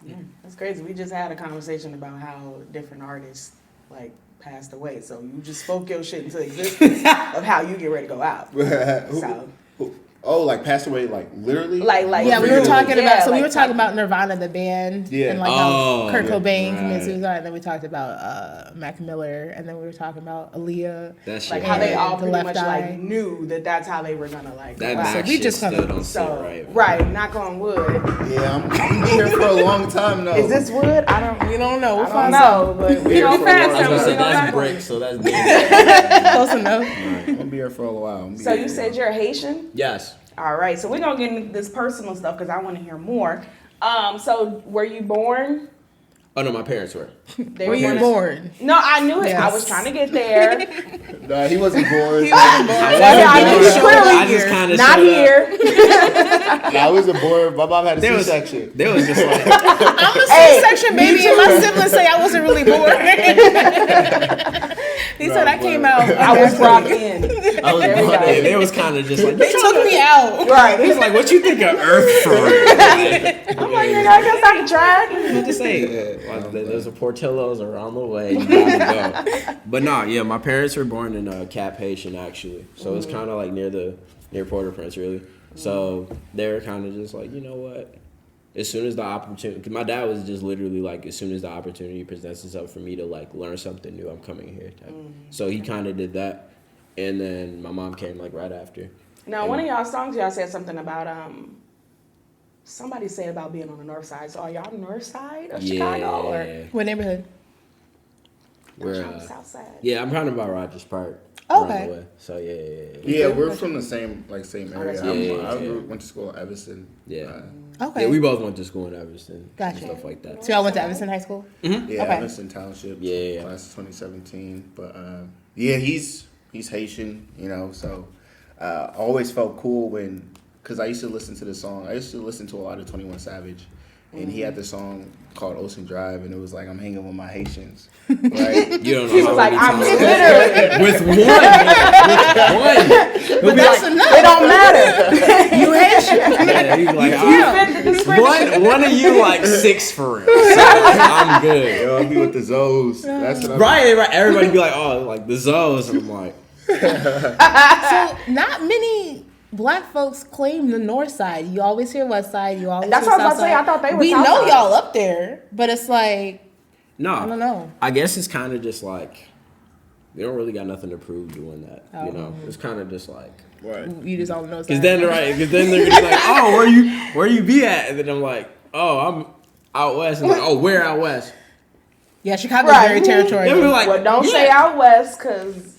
Yeah, that's crazy. We just had a conversation about how different artists like passed away. So you just spoke your shit into existence of how you get ready to go out. So. Oh, like passed away, like literally? Like Yeah, we were talking about. So we like, were talking about Nirvana, the band, Yeah. and like how Kurt Cobain right. committed suicide, and then we talked about Mac Miller, and then we were talking about Aaliyah. That shit. like how they all The pretty Left much Eye. like knew that that's how they were gonna like That go out. Mac we shit just still kinda- don't sit So right. knock on wood. Yeah, I'm gonna be here for a long time though. Is this wood? I don't. We don't know. We'll I don't find know, but we Here gonna for a find while. I was something. gonna say We gonna that's find brick, so that's big. close enough. I'm gonna be here for a while. So you said you're Haitian? Yes. All right. So we're gonna get into this personal stuff because I want to hear more. So were you born? Oh no, my parents were. They Were you born- born? No, I knew it. I Yes. was trying to get there. Nah, he wasn't born. I mean, clearly I just kind of not here. Nah, I wasn't born. My mom had a There was C-section. There was just like I'm a Hey, C-section baby, and my siblings say I wasn't really born. He said I came out. I was brought in. I was There we born. go. they was kind of just like They took me out. Right. He's like, what you think of Earth for real? I'm like, yeah, I guess I can try. What to say? Like, there's a Portillo's around the way. You gotta go. But nah, yeah, my parents were born in Cap Haitian actually, so it's kind of like near Port-au-Prince really. So they're kind of just like, you know what? As soon as the opportunity, because my dad was just literally like, as soon as the opportunity presents itself for me to like learn something new, I'm coming here. Type. So he kind of did that, and then my mom came like right after. Now, one of y'all songs, y'all said something about somebody said about being on the north side. So are y'all north side of Chicago or What neighborhood? We're y'all south side? yeah, I'm talking about Rogers Park. Okay. around the way. So yeah. Yeah, we're from the same area. Yeah. I went to school in Evanston. Yeah. Okay. Yeah, we both went to school in Evanston. Gotcha. And stuff like that. So y'all went to Evanston High School? Yeah, Okay. Evanston Township. Yeah. Class of 2017. But yeah, he's Haitian, you know. So I always felt cool because I used to listen to the song. I used to listen to a lot of 21 Savage, and he had this song called Ocean Drive, and it was like I'm hanging with my Haitians, right? You don't know He how was like, many I'm times- literally, with one. But that's enough. it don't matter. You Haitian. Yeah, he's like, You fit the description. one of you like 6 for real. So I'm good. Yo, I'll be with the Zoes. That's what I'm Right. Everybody be like, oh, like the Zoes. And I'm like, So not many black folks claim the north side. You always hear west side. You always That's hear what I was south about to say. side. I thought they were We south know side. y'all up there, but it's like no. I don't know. I guess it's kind of just like, they don't really got nothing to prove doing that. You know, it's kind of just like, right. You just all know. because then they're gonna be like, oh, where you be at? And then I'm like, oh, I'm out west. And like, oh, where out west? Yeah, Chicago's Right. very territorial. They were like, Well, don't say out west, cause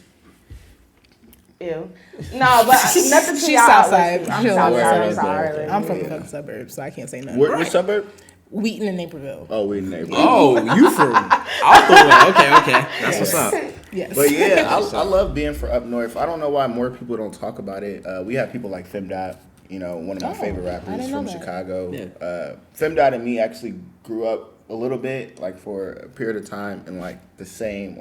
ew. No, but nothing to She's y'all out Southside. west. I'm She'll south wear side. it. I'm sorry. I'm from the fucking suburbs, so I can't say nothing. What suburb? Wheaton and Naperville. Oh, we in neighborhood. oh, you from out the way? Okay, that's what's up. Yes. But yeah, I love being from up north. I don't know why more people don't talk about it. We have people like Femdot, you know, one of my favorite I rappers didn't from know that. Chicago. Yeah. Femdot and me actually grew up a little bit, like for a period of time, in like on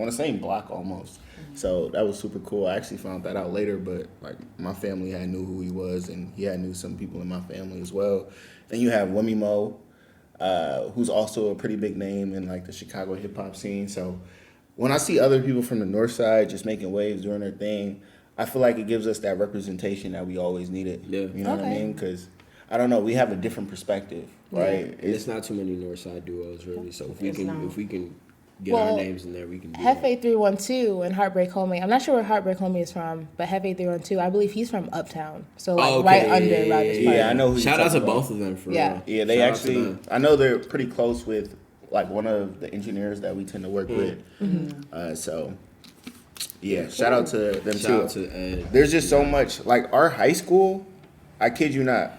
the same block almost. So that was super cool. I actually found that out later, but like my family had knew who he was, and he had knew some people in my family as well. Then you have Wummy Mo, who's also a pretty big name in like the Chicago hip hop scene. So when I see other people from the north side just making waves, doing their thing, I feel like it gives us that representation that we always needed. Yeah. You know what I Okay. mean? Because I don't know, we have a different perspective, right? It's not too many Northside duos really. So if we It's can not. get our Well, names in there, we can do that. Hefe 312 and Heartbreak Homie. I'm not sure where Heartbreak Homie is from, but Hefe 312, I believe he's from Uptown. So like Oh, okay. right Yeah, under yeah, Rogers yeah, Park. Yeah, I know who Shout you're out to talking about. both of them for Yeah. real. Yeah, they Shout out to actually, them. I know they're pretty close with like one of the engineers that we tend to work with. So, yeah, shout out to them Shout too. out to Ed. There's just so much, like our high school, I kid you not,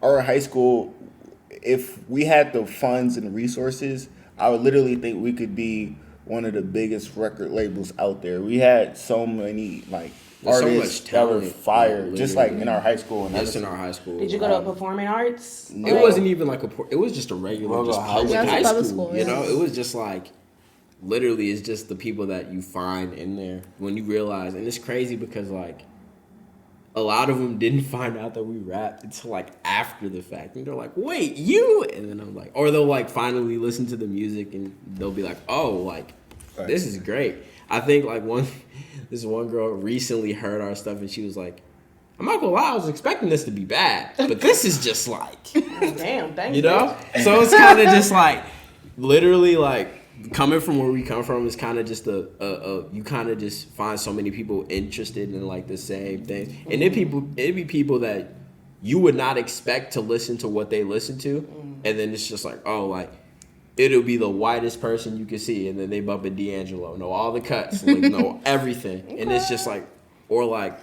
our high school, if we had the funds and resources, I would literally think we could be one of the biggest record labels out there. We had so many like There's so artists much that were talent, fire, just like literally. in our high school. And Just in our high school. Did you go to a performing arts? It wasn't even like it was just a regular, Regular just high public school. high Yeah, school. public school, You yeah. know, it was just like, literally, it's just the people that you find in there when you realize, and it's crazy because like, a lot of them didn't find out that we rapped until like after the fact, and they're like, "Wait, you?" And then I'm like, or they'll like finally listen to the music and they'll be like, "Oh, like this is great." I think like this one girl recently heard our stuff and she was like, "I'm not gonna lie, I was expecting this to be bad, but this is just like, Damn, thank you know." So it's kind of just like, literally like. Coming from where we come from is kind of just you kind of just find so many people interested in like the same things, and it'd be people that you would not expect to listen to what they listen to, and then it's just like, oh, like it'll be the whitest person you can see, and then they bump in D'Angelo, know all the cuts, like know everything, and it's just like, or like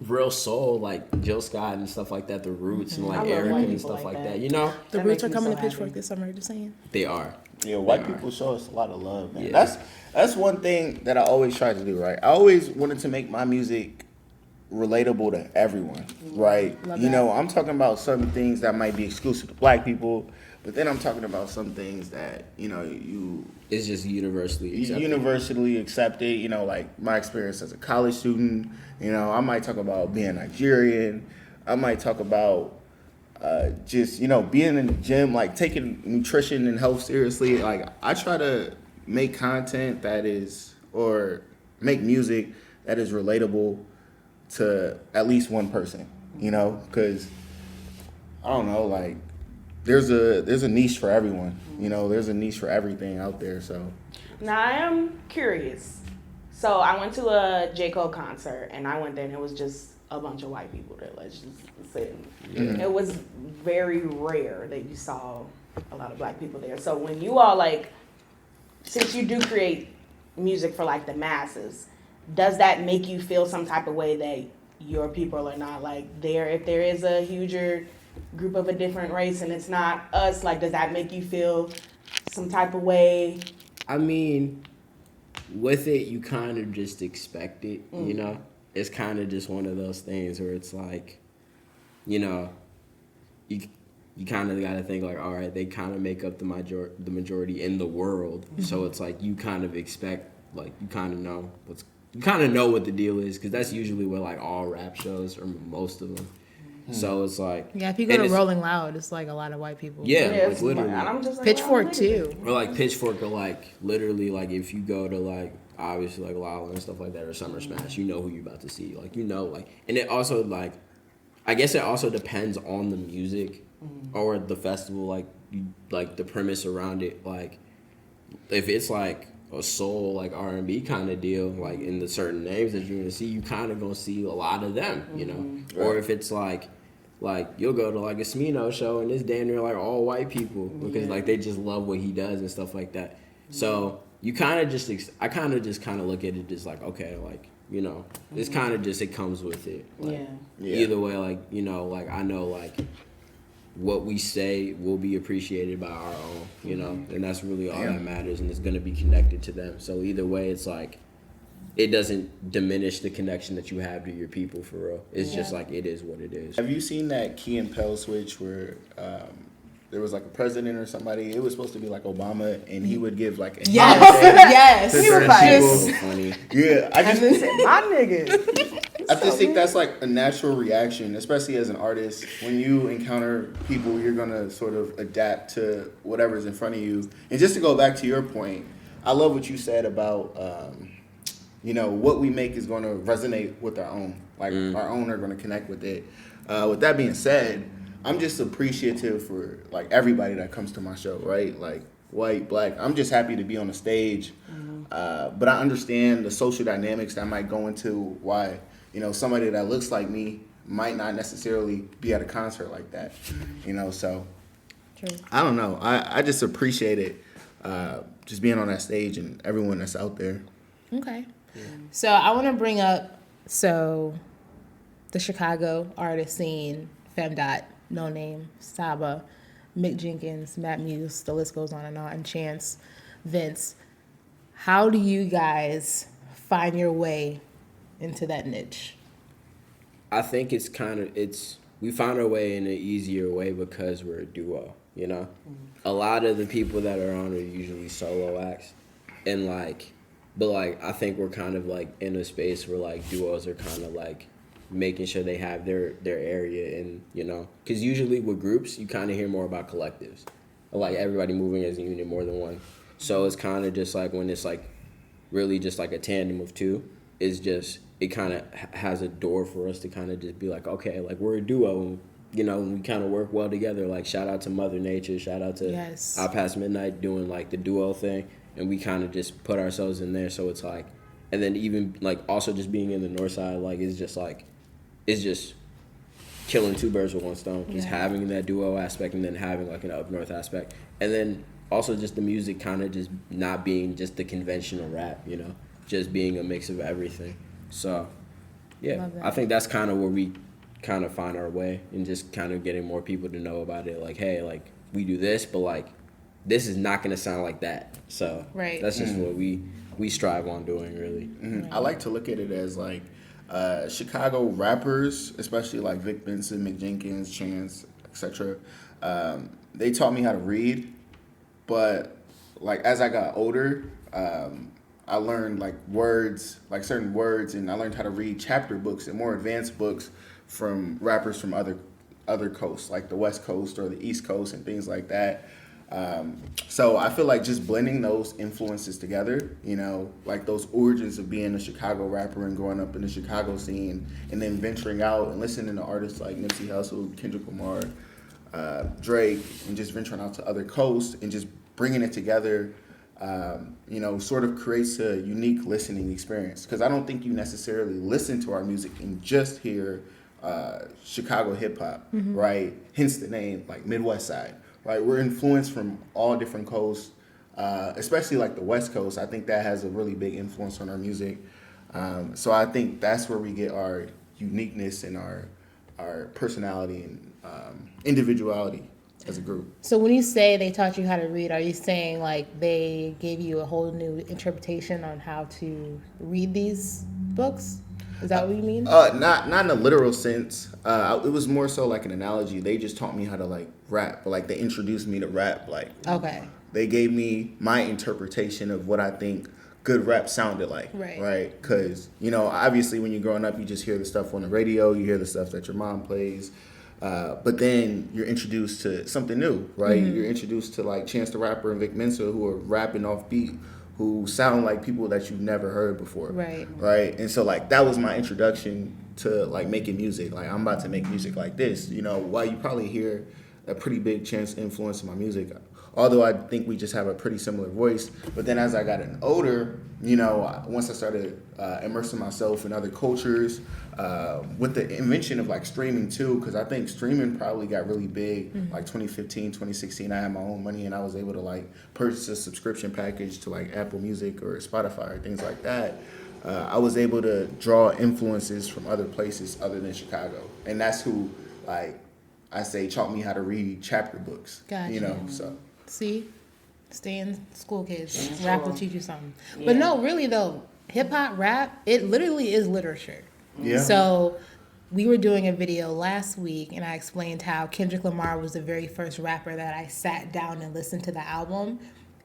real soul like Jill Scott and stuff like that, the Roots and I like love Erica white and people stuff like like that. that, you know. The That Roots makes are me coming so to Pitchfork happy. this summer, just saying. They are. Yeah, white people show us a lot of love, man. Yeah. That's one thing that I always try to do, right? I always wanted to make my music relatable to everyone, right? Love You that. know, I'm talking about certain things that might be exclusive to black people, but then I'm talking about some things that, you know, It's just universally accepted. universally accepted, you know, like my experience as a college student. You know, I might talk about being Nigerian. I might talk about just, you know, being in the gym, like taking nutrition and health seriously. Like I try to make content that is, or make music that is relatable to at least one person, you know, because I don't know, like there's a niche for everyone, you know, there's a niche for everything out there. So Now I am curious. So I went to a J. Cole concert and I went there and it was just a bunch of white people there. Let's just say it was very rare that you saw a lot of black people there. So when you all like, since you do create music for like the masses, does that make you feel some type of way that your people are not like there? If there is a huger group of a different race and it's not us, like does that make you feel some type of way? I mean, with it, you kind of just expect it, you know? It's kind of just one of those things where it's like, you know, you kind of got to think like, all right, they kind of make up the majority in the world. So it's like you kind of expect, like, you kind of know what the deal is, because that's usually what like all rap shows, or most of them. So it's like, Yeah, if you go and to it's- Rolling Loud, it's like a lot of white people. yeah, Yes, like literally. and I'm just like, Pitchfork wow, too. Or like Pitchfork, or like literally, like if you go to like obviously like Lala and stuff like that, or Summer Smash, you know who you're about to see. Like, you know, like, and it also like, I guess it also depends on the music or the festival, like like the premise around it. Like if it's like a soul, like R&B kind of deal, like in the certain names that you're gonna see, you kind of gonna see a lot of them, you know. Or if it's like you'll go to like a Smino show and it's damn near like all white people because like they just love what he does and stuff like that. So you kind of just, I kind of just look at it as like, okay, like, you know, it's kind of just, it comes with it. Like, either way, like, you know, like I know like what we say will be appreciated by our own, you know, and that's really all that matters, and it's going to be connected to them. So either way, it's like, it doesn't diminish the connection that you have to your people, for real. It's just like, it is what it is. have you seen that Key and Peele switch where there was like a president or somebody? It was supposed to be like Obama, and he would give like a Yes. to He was certain like- people. So funny. Yeah, I And just this my nigga. I just think that's like a natural reaction, especially as an artist. When you encounter people, you're gonna sort of adapt to whatever's in front of you. And just to go back to your point, I love what you said about you know, what we make is going to resonate with our own. Like our own are going to connect with it. With that being said, I'm just appreciative for like everybody that comes to my show, right? Like white, black. I'm just happy to be on the stage. But I understand the social dynamics that might go into why, you know, somebody that looks like me might not necessarily be at a concert like that. You know, so True. I don't know. I just appreciate it, just being on that stage and everyone that's out there. Okay. So I want to bring up, the Chicago artist scene, Femdot, No Name, Saba, Mick Jenkins, Matt Muse, the list goes on and on, Chance, Vince. How do you guys find your way into that niche? I think we found our way in an easier way because we're a duo, you know? A lot of the people that are on are usually solo acts. And but I think we're kind of like in a space where like duos are kind of like making sure they have their area, and you know, because usually with groups you kind of hear more about collectives, like everybody moving as a unit more than one. So it's kind of just like when it's like really just like a tandem of two, it's just it kind of has a door for us to kind of just be like, okay, like we're a duo, you know, and we kind of work well together. Like shout out to Mother Nature, shout out to Out Past Midnight doing like the duo thing. And we kind of just put ourselves in there, so it's like, and then even like also just being in the north side, like it's just killing two birds with one stone. Just having that duo aspect, and then having like an up north aspect, and then also just the music kind of just not being just the conventional rap, you know, just being a mix of everything. So, yeah, I think that's kind of where we kind of find our way, and just kind of getting more people to know about it. Like, hey, like we do this, but like this is not going to sound like that. So that's just what we strive on doing, really. Mm-hmm. I like to look at it as like Chicago rappers, especially like Vic Benson, Mick Jenkins, Chance, etc. They taught me how to read, but like as I got older, I learned like words, like certain words, and I learned how to read chapter books and more advanced books from rappers from other coasts, like the West Coast or the East Coast and things like that. So I feel like just blending those influences together, you know, like those origins of being a Chicago rapper and growing up in the Chicago scene, and then venturing out and listening to artists like Nipsey Hussle, Kendrick Lamar, Drake, and just venturing out to other coasts and just bringing it together, you know, sort of creates a unique listening experience. Because I don't think you necessarily listen to our music and just hear Chicago hip hop, right? Hence the name, like Midwest Side. Right, we're influenced from all different coasts, especially like the West Coast. I think that has a really big influence on our music. So I think that's where we get our uniqueness and our personality and individuality as a group. So when you say they taught you how to read, are you saying like they gave you a whole new interpretation on how to read these books? Is that what you mean? Not in a literal sense. It was more so like an analogy. They just taught me how to like rap, but like they introduced me to rap. Like they gave me my interpretation of what I think good rap sounded like. Right. Because you know, obviously when you're growing up, you just hear the stuff on the radio. You hear the stuff that your mom plays. But then you're introduced to something new, right? You're introduced to like Chance the Rapper and Vic Mensa, who are rapping off beat, who sound like people that you've never heard before. Right. And so like that was my introduction to like making music. Like I'm about to make music like this, you know, while you probably hear a pretty big Chance influence in my music. Although I think we just have a pretty similar voice. But then as I got older, you know, once I started immersing myself in other cultures, with the invention of like streaming too, because I think streaming probably got really big like 2015, 2016. I had my own money and I was able to like purchase a subscription package to like Apple Music or Spotify or things like that. I was able to draw influences from other places other than Chicago. And that's who, like, I say taught me how to read chapter books. Gotcha. You know, so. See? Stay in school, kids. Rap will teach you something. Yeah. But no, really though, hip-hop, rap, it literally is literature. Yeah. So we were doing a video last week, and I explained how Kendrick Lamar was the very first rapper that I sat down and listened to the album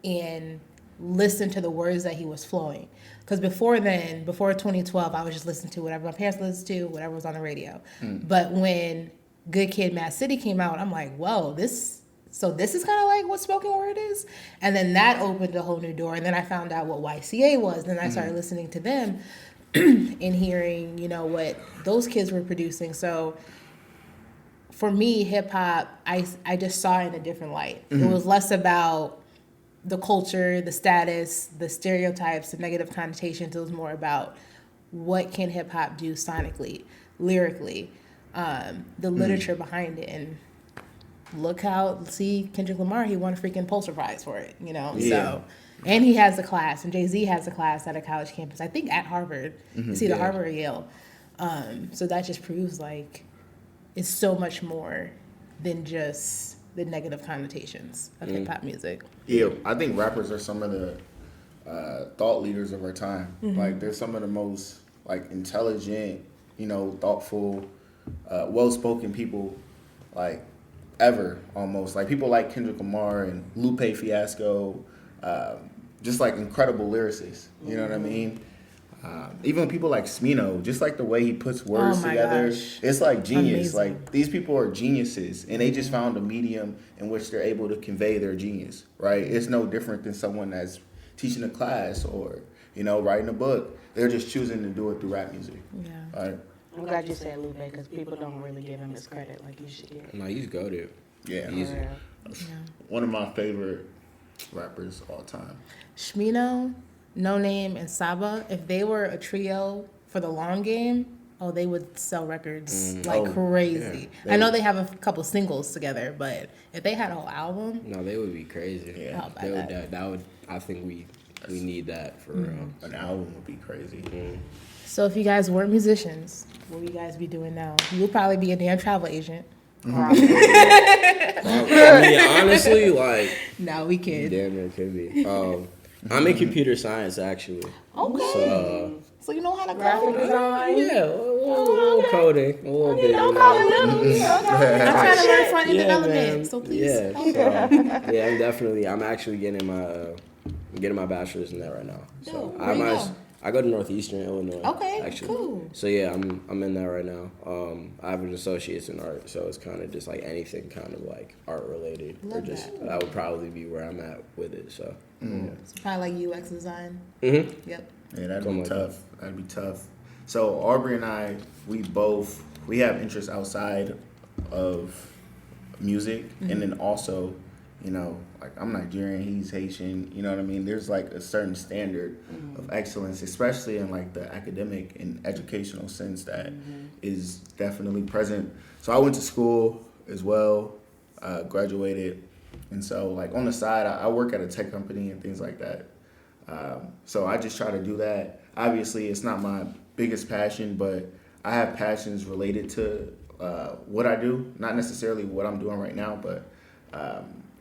and listened to the words that he was flowing. Because before then, before 2012, I was just listening to whatever my parents listened to, whatever was on the radio. But when Good Kid, Mad City came out, I'm like, whoa, this is kind of like what spoken word is? And then that opened a whole new door. And then I found out what YCA was. Then I started listening to them and hearing, you know, what those kids were producing. So for me, hip hop, I just saw it in a different light. It was less about the culture, the status, the stereotypes, the negative connotations. It was more about what can hip hop do sonically, lyrically, the literature behind it. And see Kendrick Lamar, he won a freaking Pulitzer Prize for it, you know? Yeah. So, and he has a class, and Jay-Z has a class at a college campus, I think at Harvard. It's either Harvard or Yale. So that just proves like it's so much more than just the negative connotations of hip-hop music. Yeah, I think rappers are some of the thought leaders of our time. Like they're some of the most like intelligent, thoughtful, well-spoken people, like ever almost. Like people like Kendrick Lamar and Lupe Fiasco, just like incredible lyricists. You know what I mean? Even people like Smino, just like the way he puts words together, it's like genius. Amazing. Like these people are geniuses, and they just found a medium in which they're able to convey their genius. Right? It's no different than someone that's teaching a class or writing a book. They're just choosing to do it through rap music. Yeah. Right? I'm glad you said Lupe because people don't really give him his credit like you should get. No, he's goated. Yeah. Easy. One of my favorite rappers all time. Shmino, No Name, and Saba, if they were a trio for the long game, they would sell records crazy. Yeah. I know they have a couple singles together, but if they had a whole album, No, they would be crazy. Yeah. I'll buy They would, that. that would. I think we need that for real. An album would be crazy. So if you guys weren't musicians, what would you guys be doing now? You would probably be a damn travel agent. I mean, honestly, like, No, we kid. damn, it could be. I'm in computer science actually. Okay. So you know how to Graphic code? design. Yeah, a little coding, a little bit. Don't call it little. I'm trying to learn front end Yeah, development, man. so please. Yeah, so, yeah, I'm actually getting my bachelor's in that right now. So Dope. Where you go? I go to Northeastern Illinois. Okay, actually. cool. So yeah, I'm in that right now. I have an associate's in art, so it's kind of just like anything kind of like art related, or Love just that. that would probably be where I'm at with it. So. It's probably like UX design. Mm-hmm. Yep. Yeah, that'd Something be like tough. That'd be tough. So Aubrey and I, we have interests outside of music, and then also, like I'm Nigerian, he's Haitian. You know what I mean? There's like a certain standard of excellence, especially in like the academic and educational sense that is definitely present. So I went to school as well, graduated, and so like on the side, I work at a tech company and things like that. So I just try to do that. Obviously, it's not my biggest passion, but I have passions related to what I do. Not necessarily what I'm doing right now, but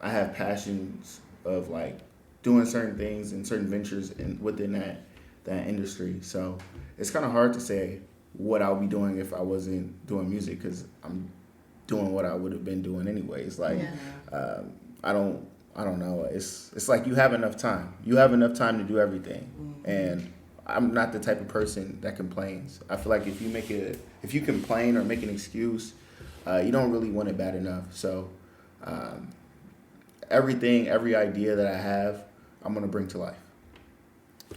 I have passions of like doing certain things and certain ventures within that industry. So it's kind of hard to say what I'll be doing if I wasn't doing music because I'm doing what I would have been doing anyways. Like I don't know. It's like you have enough time. You have enough time to do everything. And I'm not the type of person that complains. I feel like if you complain or make an excuse, you don't really want it bad enough. So every idea that I have, I'm gonna bring to life.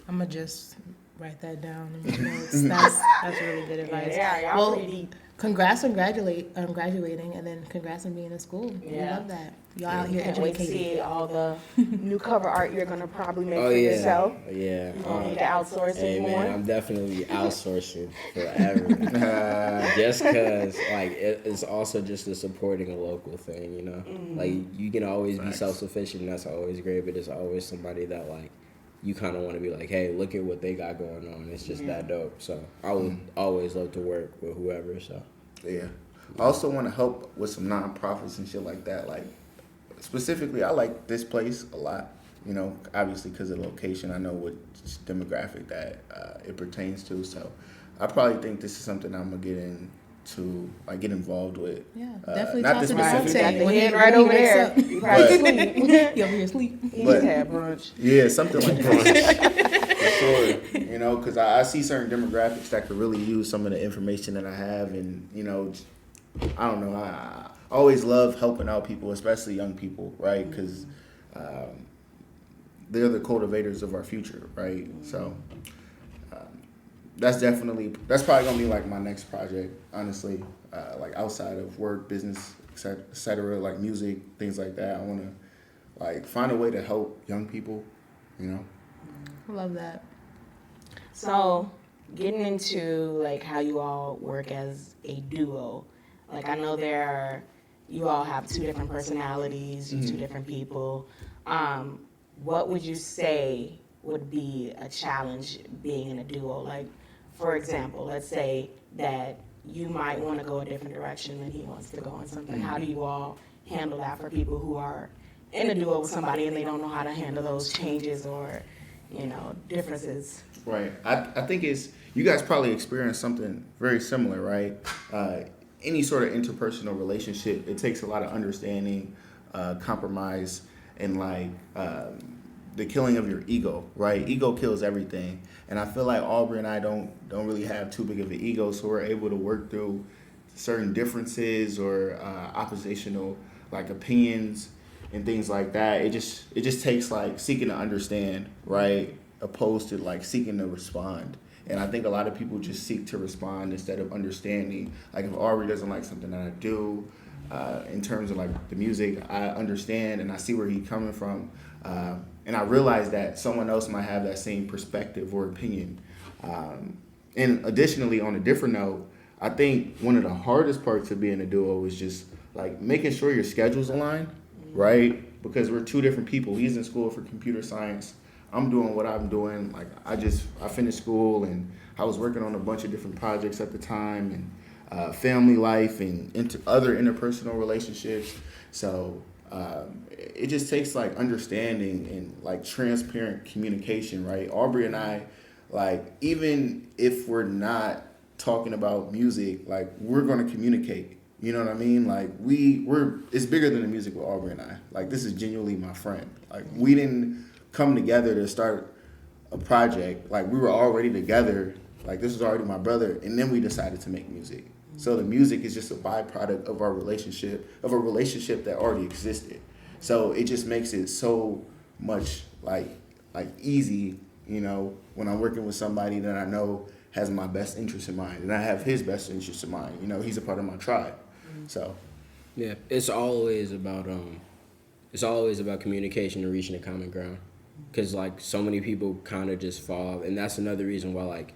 I'm gonna just write that down. That's really good advice. Yeah, y'all pretty deep. Congrats on graduating, and then congrats on being in school. We Yeah. love that. Y'all out here Can't wait to educated. see all the new cover art you're gonna probably make Oh for yeah, yourself. yeah. You don't need to outsource Hey anymore. man, I'm definitely outsourcing forever. Just cause like it's also just a supporting a local thing, Like you can always be self-sufficient, that's always great, but there's always somebody that like you kind of want to be like, hey, look at what they got going on. It's just that dope. So I would always love to work with whoever. So Yeah. I also want to help with some nonprofits and shit like that. Like specifically, I like this place a lot. Obviously because of the location, I know what demographic that it pertains to. So I probably think this is something I'm gonna get involved with. Yeah, definitely not talk this to specific Devontae Got the when head he right over wakes there. up. You probably But- sleep. He over here asleep. He But- just had brunch. Yeah, something like that. For sure. Because I see certain demographics that could really use some of the information that I have. And, I don't know. I always love helping out people, especially young people, right? Because they're the cultivators of our future, right? So that's probably going to be like my next project, honestly. Like outside of work, business, et cetera, like music, things like that. I want to like find a way to help young people, Love that. So, getting into like how you all work as a duo, like I know you all have two different personalities, you're two different people. What would you say would be a challenge being in a duo? Like, for example, let's say that you might want to go a different direction than he wants to go in something. How do you all handle that for people who are in a duo with somebody and they don't know how to handle those changes or, differences. Right. I think it's, you guys probably experienced something very similar, right? Any sort of interpersonal relationship, it takes a lot of understanding, compromise, and the killing of your ego, right? Ego kills everything. And I feel like Aubrey and I don't really have too big of an ego, so we're able to work through certain differences or oppositional opinions and things like that. It just takes seeking to understand, right? Opposed to seeking to respond. And I think a lot of people just seek to respond instead of understanding. Like if Aubrey doesn't like something that I do, in terms of the music, I understand and I see where he's coming from. And I realize that someone else might have that same perspective or opinion. And additionally, on a different note, I think one of the hardest parts of being a duo is just making sure your schedules align, right? Because we're two different people. He's in school for computer science. I'm doing what I'm doing. I finished school and I was working on a bunch of different projects at the time, and family life and other interpersonal relationships. So it just takes understanding and transparent communication, right? Aubrey and I, even if we're not talking about music, we're going to communicate. You know what I mean? It's bigger than the music with Aubrey and I. This is genuinely my friend. We didn't come together to start a project. We were already together. This was already my brother, and then we decided to make music. So the music is just a byproduct of our relationship, of a relationship that already existed. So it just makes it so much easy, when I'm working with somebody that I know has my best interest in mind, and I have his best interest in mind. He's a part of my tribe. So yeah, it's always about communication and reaching a common ground. Because so many people kind of just fall, and that's another reason why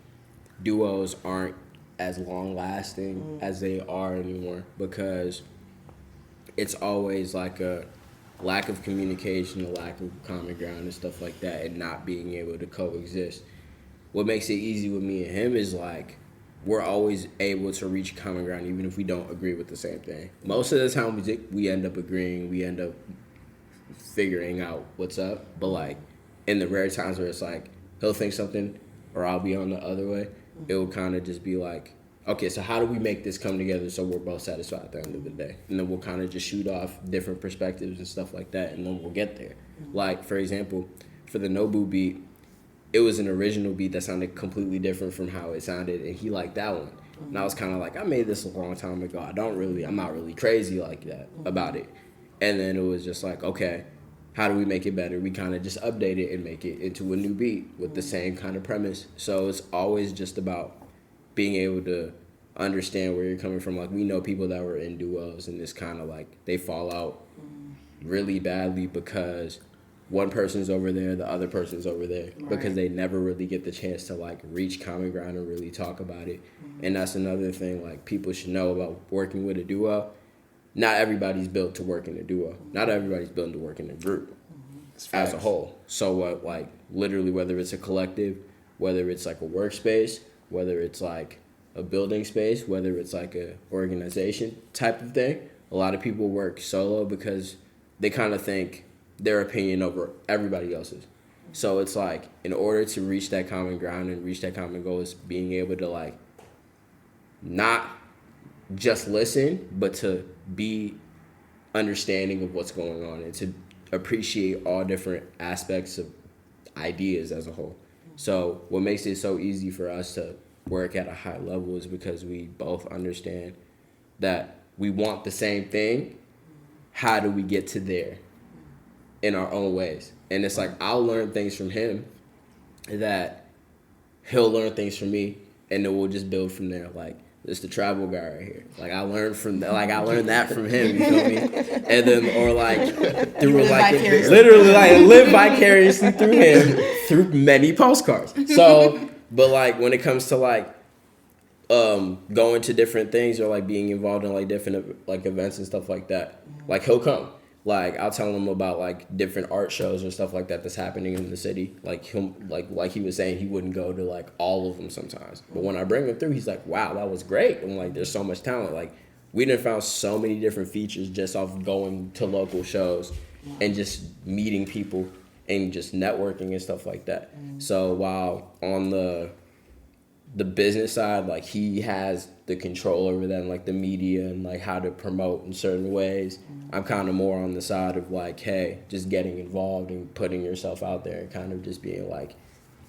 duos aren't as long lasting as they are anymore, because it's always a lack of communication, a lack of common ground and stuff like that, and not being able to coexist. What makes it easy with me and him is we're always able to reach common ground even if we don't agree with the same thing. Most of the time we end up agreeing, we end up figuring out what's up, but in the rare times where it's he'll think something or I'll be on the other way, it will kind of just be okay, so how do we make this come together so we're both satisfied at the end of the day? And then we'll kind of just shoot off different perspectives and stuff like that, and then we'll get there. For example, for the Nobu beat, it was an original beat that sounded completely different from how it sounded, and he liked that one. And I was kind of I made this a long time ago. I'm not really crazy like that about it. And then it was just okay, how do we make it better? We kind of just update it and make it into a new beat with the same kind of premise. So it's always just about being able to understand where you're coming from. We know people that were in duos and it's kind of they fall out really badly because one person's over there, the other person's over there, right, because they never really get the chance to reach common ground and really talk about it. And that's another thing people should know about working with a duo. Not everybody's built to work in a duo. Not everybody's built to work in a group as a whole. So literally, whether it's a collective, whether it's a workspace, whether it's a building space, whether it's a organization type of thing, a lot of people work solo because they kind of think their opinion over everybody else's. So it's in order to reach that common ground and reach that common goal is being able to not just listen, but to be understanding of what's going on and to appreciate all different aspects of ideas as a whole. So what makes it so easy for us to work at a high level is because we both understand that we want the same thing. How do we get to there in our own ways? And it's I'll learn things from him that he'll learn things from me, and then we'll just build from there. It's the travel guy right here. I learned from I learned that from him, you feel me? And then through literally live vicariously through him through many postcards. So, but when it comes to going to different things or being involved in different events and stuff like that, he'll come. I'll tell him about different art shows and stuff like that that's happening in the city. He was saying he wouldn't go to all of them sometimes. But when I bring him through, he's wow, that was great. I'm there's so much talent. We done found so many different features just off going to local shows and just meeting people and just networking and stuff like that. So while on the business side, like he has the control over that and like the media and like how to promote in certain ways, I'm kind of more on the side of like, hey, just getting involved and putting yourself out there and kind of just being like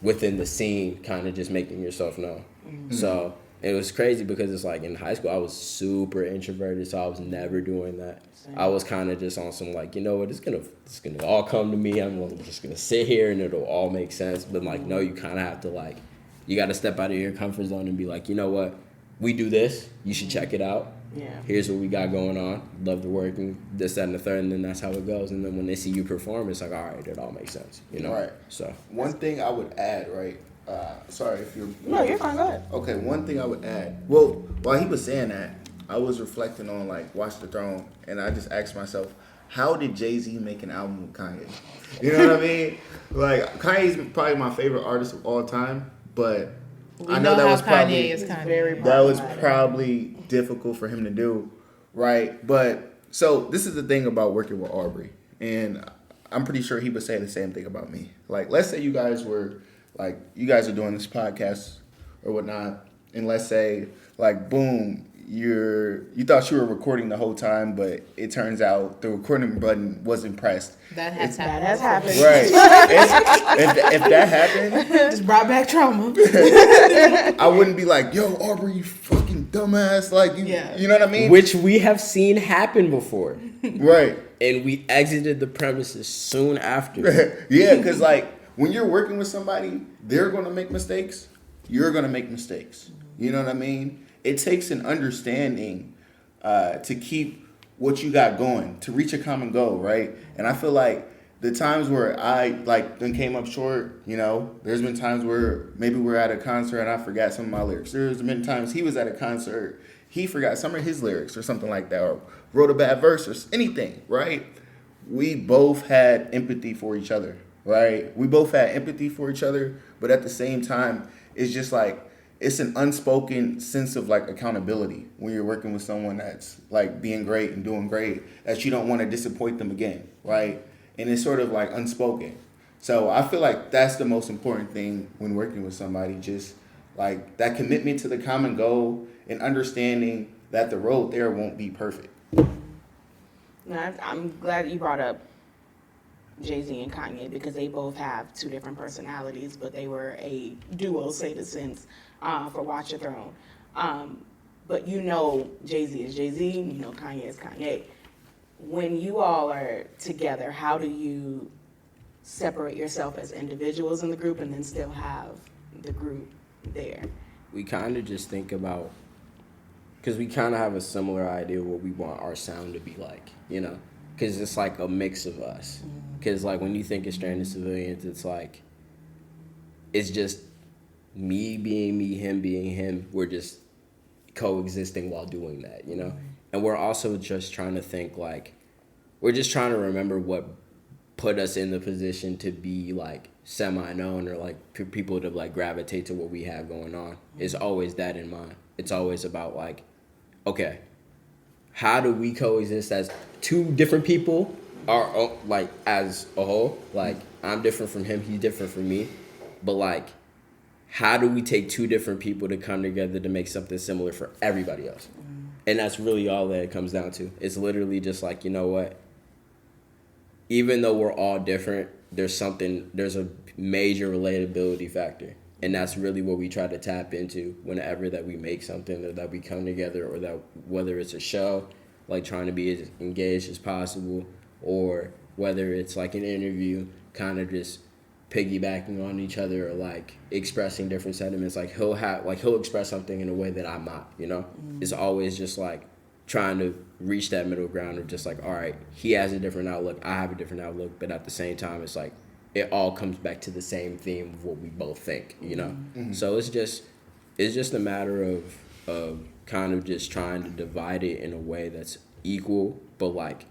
within the scene, kind of just making yourself known. So it was crazy because it's like in high school I was super introverted, so I was never doing that. I was kind of just on some like, you know what, it's gonna all come to me. I'm just gonna sit here and it'll all make sense. But like, no, you kind of have to like, you got to step out of your comfort zone and be like, you know what, we do this. You should check it out. Yeah. Here's what we got going on. Love to work and this, that, and the third, and then that's how it goes. And then when they see you perform, it's like, all right, it all makes sense, you know. Right. So one thing I would add, right? Sorry if you're. No, you're fine. Go ahead. Okay, one thing I would add. Well, while he was saying that, I was reflecting on like Watch the Throne, and I just asked myself, how did Jay-Z make an album with Kanye? You know what I mean? Like Kanye's probably my favorite artist of all time, but I know that was probably difficult for him to do, right? But so this is the thing about working with Aubry, and I'm pretty sure he would say the same thing about me. Like, let's say you guys are doing this podcast or whatnot, and let's say like boom, you thought you were recording the whole time, but it turns out the recording button wasn't pressed. That has happened. That has happened. Right. if that happened, Just brought back trauma. I wouldn't be like, yo, Aubry, you fucking dumbass. Like, you know what I mean? which we have seen happen before. Right. And we exited the premises soon after. Yeah, because like when you're working with somebody, they're going to make mistakes. You're going to make mistakes. You know what I mean? It takes an understanding to keep what you got going, to reach a common goal, right? And I feel like the times where I like then came up short, you know, there's been times where maybe we're at a concert and I forgot some of my lyrics. There's been times he was at a concert, he forgot some of his lyrics or something like that, or wrote a bad verse or anything, right? We both had empathy for each other, right? We both had empathy for each other, but at the same time, it's just like, it's an unspoken sense of like accountability when you're working with someone that's like being great and doing great, that you don't want to disappoint them again, right? And it's sort of like unspoken. So I feel like that's the most important thing when working with somebody, just like that commitment to the common goal and understanding that the road there won't be perfect. Now, I'm glad you brought up Jay-Z and Kanye because they both have two different personalities, but they were a duo, say the sense, for Watch the Throne. But you know Jay-Z is Jay-Z, you know Kanye is Kanye. When you all are together, how do you separate yourself as individuals in the group and then still have the group there? We kind of just think about, because we kind of have a similar idea of what we want our sound to be like, you know? Because it's like a mix of us. Because like when you think of Stranded Civilians, it's like, it's just me being me, him being him. We're just coexisting while doing that, you know? And we're also just trying to think like, we're just trying to remember what put us in the position to be like semi-known or like people to like gravitate to what we have going on. It's always that in mind. It's always about like, okay, how do we coexist as two different people, are like as a whole? Like I'm different from him, he's different from me, but like how do we take two different people to come together to make something similar for everybody else? And that's really all that it comes down to. It's literally just like, you know what? Even though we're all different, there's a major relatability factor. And that's really what we try to tap into whenever that we make something or that we come together, or that whether it's a show, like trying to be as engaged as possible, or whether it's like an interview, kind of just piggybacking on each other or like expressing different sentiments. Like he'll express something in a way that I'm not, you know? It's always just like trying to reach that middle ground of just like, all right, he has a different outlook, I have a different outlook, but at the same time, it's like, it all comes back to the same theme of what we both think, you know? So it's just a matter of kind of just trying to divide it in a way that's equal, but like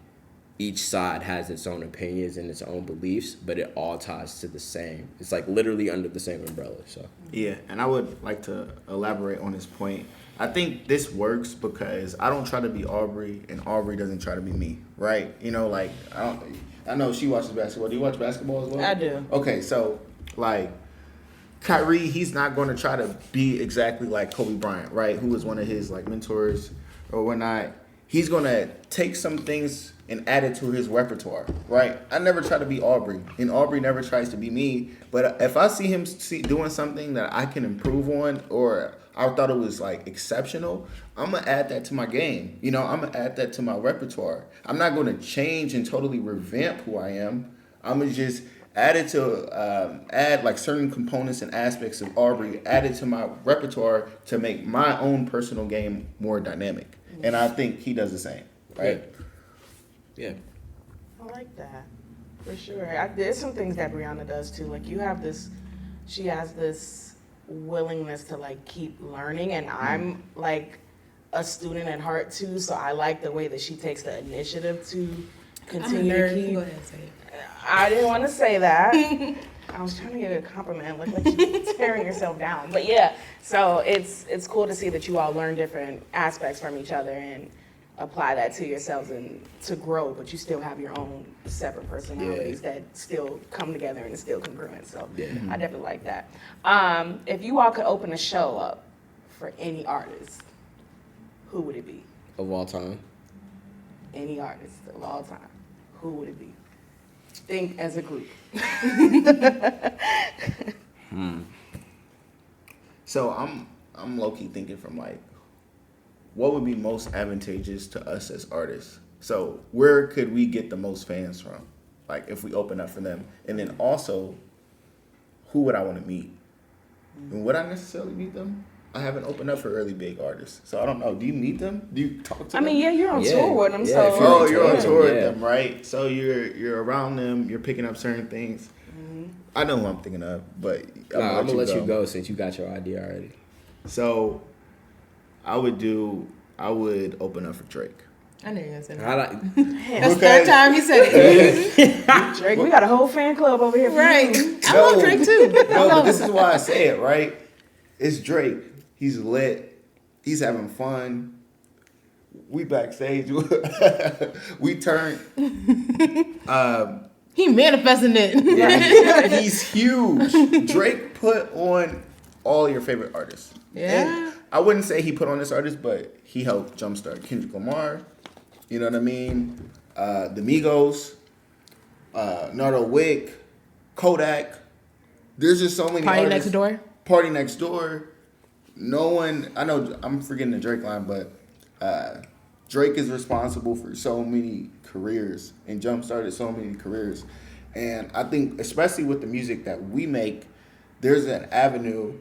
each side has its own opinions and its own beliefs, but it all ties to the same. It's like literally under the same umbrella. So Yeah, and I would like to elaborate on this point. I think this works because I don't try to be Aubry and Aubry doesn't try to be me, right? You know, like I know she watches basketball. Do you watch basketball as well? I do. Okay, so like Kyrie, he's not going to try to be exactly like Kobe Bryant, right? Who was one of his like mentors or whatnot. He's going to take some things and add it to his repertoire, right? I never try to be Aubrey, and Aubrey never tries to be me. But if I see him doing something that I can improve on, or I thought it was like exceptional, I'm gonna add that to my game. You know, I'm gonna add that to my repertoire. I'm not gonna change and totally revamp who I am. I'm gonna just add it to add like certain components and aspects of Aubrey, add it to my repertoire to make my own personal game more dynamic. And I think he does the same, right? Yeah. I like that, for sure. There's some things that Brianna does too. Like she has this willingness to like keep learning, and I'm like a student at heart too, so I like the way that she takes the initiative to continue to keep. Go ahead and say it. I didn't want to say that. I was trying to get a compliment, like you're tearing yourself down. But yeah, so it's cool to see that you all learn different aspects from each other and apply that to yourselves and to grow, but you still have your own separate personalities that still come together and is still congruent. So I definitely like that. If you all could open a show up for any artist, who would it be? Of all time. Any artist of all time, who would it be? Think as a group. So I'm low key thinking from like, what would be most advantageous to us as artists? So where could we get the most fans from? Like if we open up for them, and then also, who would I want to meet? And would I necessarily meet them? I haven't opened up for really big artists, so I don't know. Do you meet them? Do you talk to them? I mean, yeah, you're on Yeah. tour with them, Yeah, so. if Oh, you're on Yeah. tour with Yeah. them, right? So you're around them. You're picking up certain things. I know who I'm thinking of, but I'm gonna let you go since you got your idea already. So I would open up for Drake. I knew you were gonna say I that. like, That's the third time he said it. Drake, we got a whole fan club over here. For Right. you. I love Drake too. I No, but love this him. is why I say it, right? It's Drake. He's lit. He's having fun. We backstage. We turn. He manifesting it. He's huge. Drake put on all your favorite artists. Yeah. And I wouldn't say he put on this artist, but he helped jumpstart Kendrick Lamar. You know what I mean? The Migos, Nardo Wick, Kodak. There's just so many Party artists. Next Door. Party Next Door. No one, I know I'm forgetting the Drake line, but Drake is responsible for so many careers and jump-started so many careers. And I think, especially with the music that we make, there's an avenue,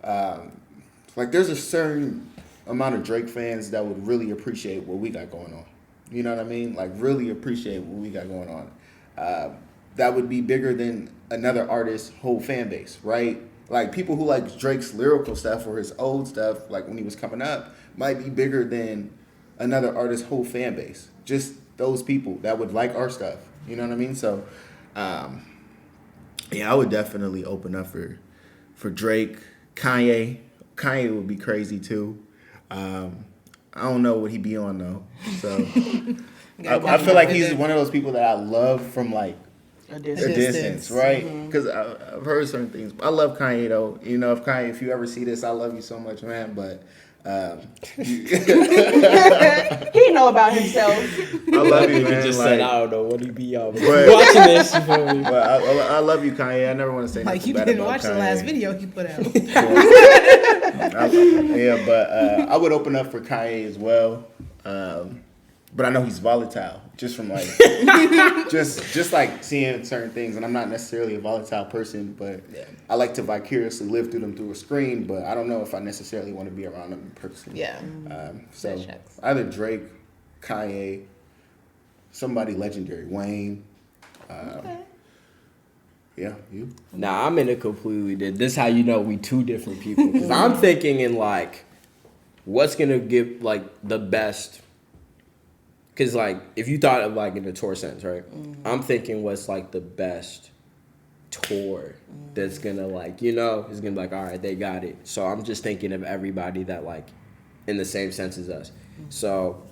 like there's a certain amount of Drake fans that would really appreciate what we got going on. You know what I mean? Like really appreciate what we got going on. That would be bigger than another artist's whole fan base, right? Like people who like Drake's lyrical stuff or his old stuff, like when he was coming up, might be bigger than another artist's whole fan base. Just those people that would like our stuff. You know what I mean? So, yeah, I would definitely open up for Drake, Kanye. Kanye would be crazy too. I don't know what he'd be on though. So I feel like he's one of those people that I love from like A a distance. distance, right? Because I've heard certain things. I love Kanye though. You know, if you ever see this, I love you so much, man. But He know about himself. I love you, he man. just like, said, I don't know what he be on. But- Watching this, you feel me? but I love you, Kanye. I never want to say Like nothing you bad didn't about watch the Kanye. last video he put out. Yeah, but I would open up for Kanye as well. But I know he's volatile, just from like, just like seeing certain things. And I'm not necessarily a volatile person, but I like to vicariously live through them through a screen. But I don't know if I necessarily want to be around them in person. Yeah. So That checks. either Drake, Kanye, somebody legendary, Wayne. Yeah, you. Nah, I'm in a completely different. This is how you know we two different people. Because I'm thinking in like, what's gonna give like the best. Because like, if you thought of like in the tour sense, right? I'm thinking what's like the best tour that's gonna like, you know, is gonna be like, all right, they got it. So I'm just thinking of everybody that like, in the same sense as us. So,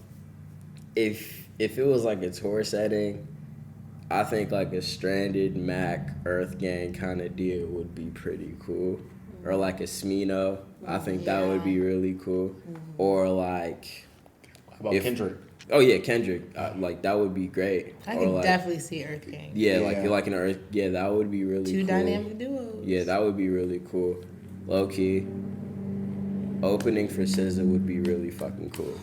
if it was like a tour setting, I think like a Stranded, Mac, Earth Gang kind of deal would be pretty cool. Or like a Smino. I think that would be really cool. Or like... How about Kendrick? Oh yeah, Kendrick. Like that would be great. I Or could like, definitely see Earth Gang. Yeah, Yeah. like an Earth. Yeah, that would be really Two cool. dynamic duos. Yeah, that would be really cool. Low key. Opening for SZA would be really fucking cool.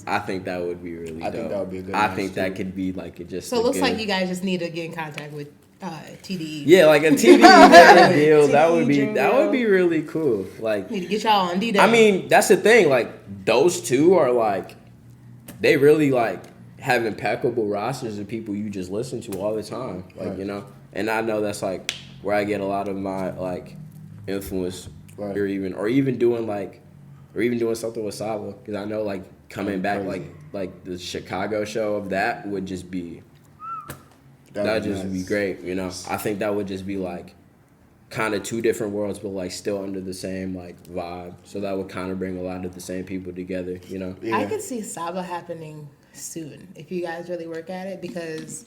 I think that would be really dope. I think that would be a good I match, think that too. could be like it just. So it looks good, like you guys just need to get in contact with TDE. Yeah, like a TDE deal. That would be TDE really cool. Like Need to get y'all on D-Day. I mean, that's the thing. Like those two are like, they really like have impeccable rosters of people you just listen to all the time. Like Right. you know, and I know that's like where I get a lot of my like influence, Right. or even doing something with Saba, because I know like coming back Crazy. like the Chicago show of that would just be that'd just nice. be great. You know, I think that would just be like kind of two different worlds, but like still under the same like vibe. So that would kind of bring a lot of the same people together. You know. Yeah. I could see Saba happening soon if you guys really work at it, because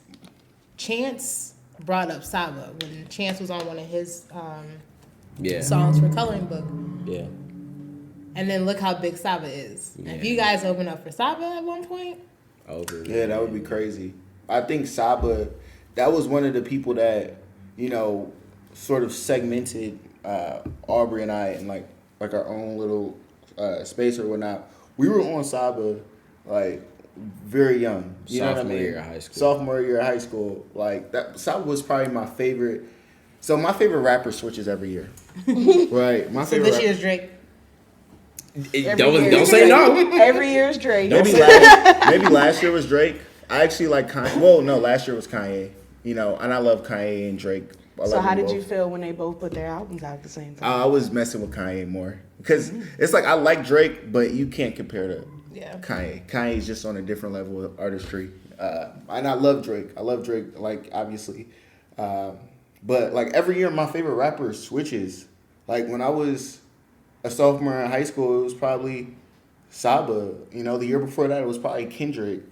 Chance brought up Saba when Chance was on one of his Yeah. songs for Coloring Book. Yeah. And then look how big Saba is. And if you guys open up for Saba at one point, Over. Yeah, that would be crazy. I think Saba, that was one of the people that, you know, sort of segmented Aubrey and I in like our own little space or whatnot. We were on Saba like very young. You know what I Sophomore mean? year of high school. Sophomore year of high school. Like that, Saba was probably my favorite. So my favorite rapper switches every year. Right. My so favorite. this year's Drake. Don't say no. Every year is Drake. Maybe last year was Drake. I actually like Kanye. Well, no, last year was Kanye. You know, and I love Kanye and Drake. I So love how them did you both. feel when they both put their albums out at the same time? I was messing with Kanye more because it's like I like Drake, but you can't compare to Kanye. Kanye's just on a different level of artistry, and I love Drake. I love Drake, like obviously, but like every year my favorite rapper switches. Like when I was a sophomore in high school, it was probably Saba. You know, the year before that, it was probably Kendrick.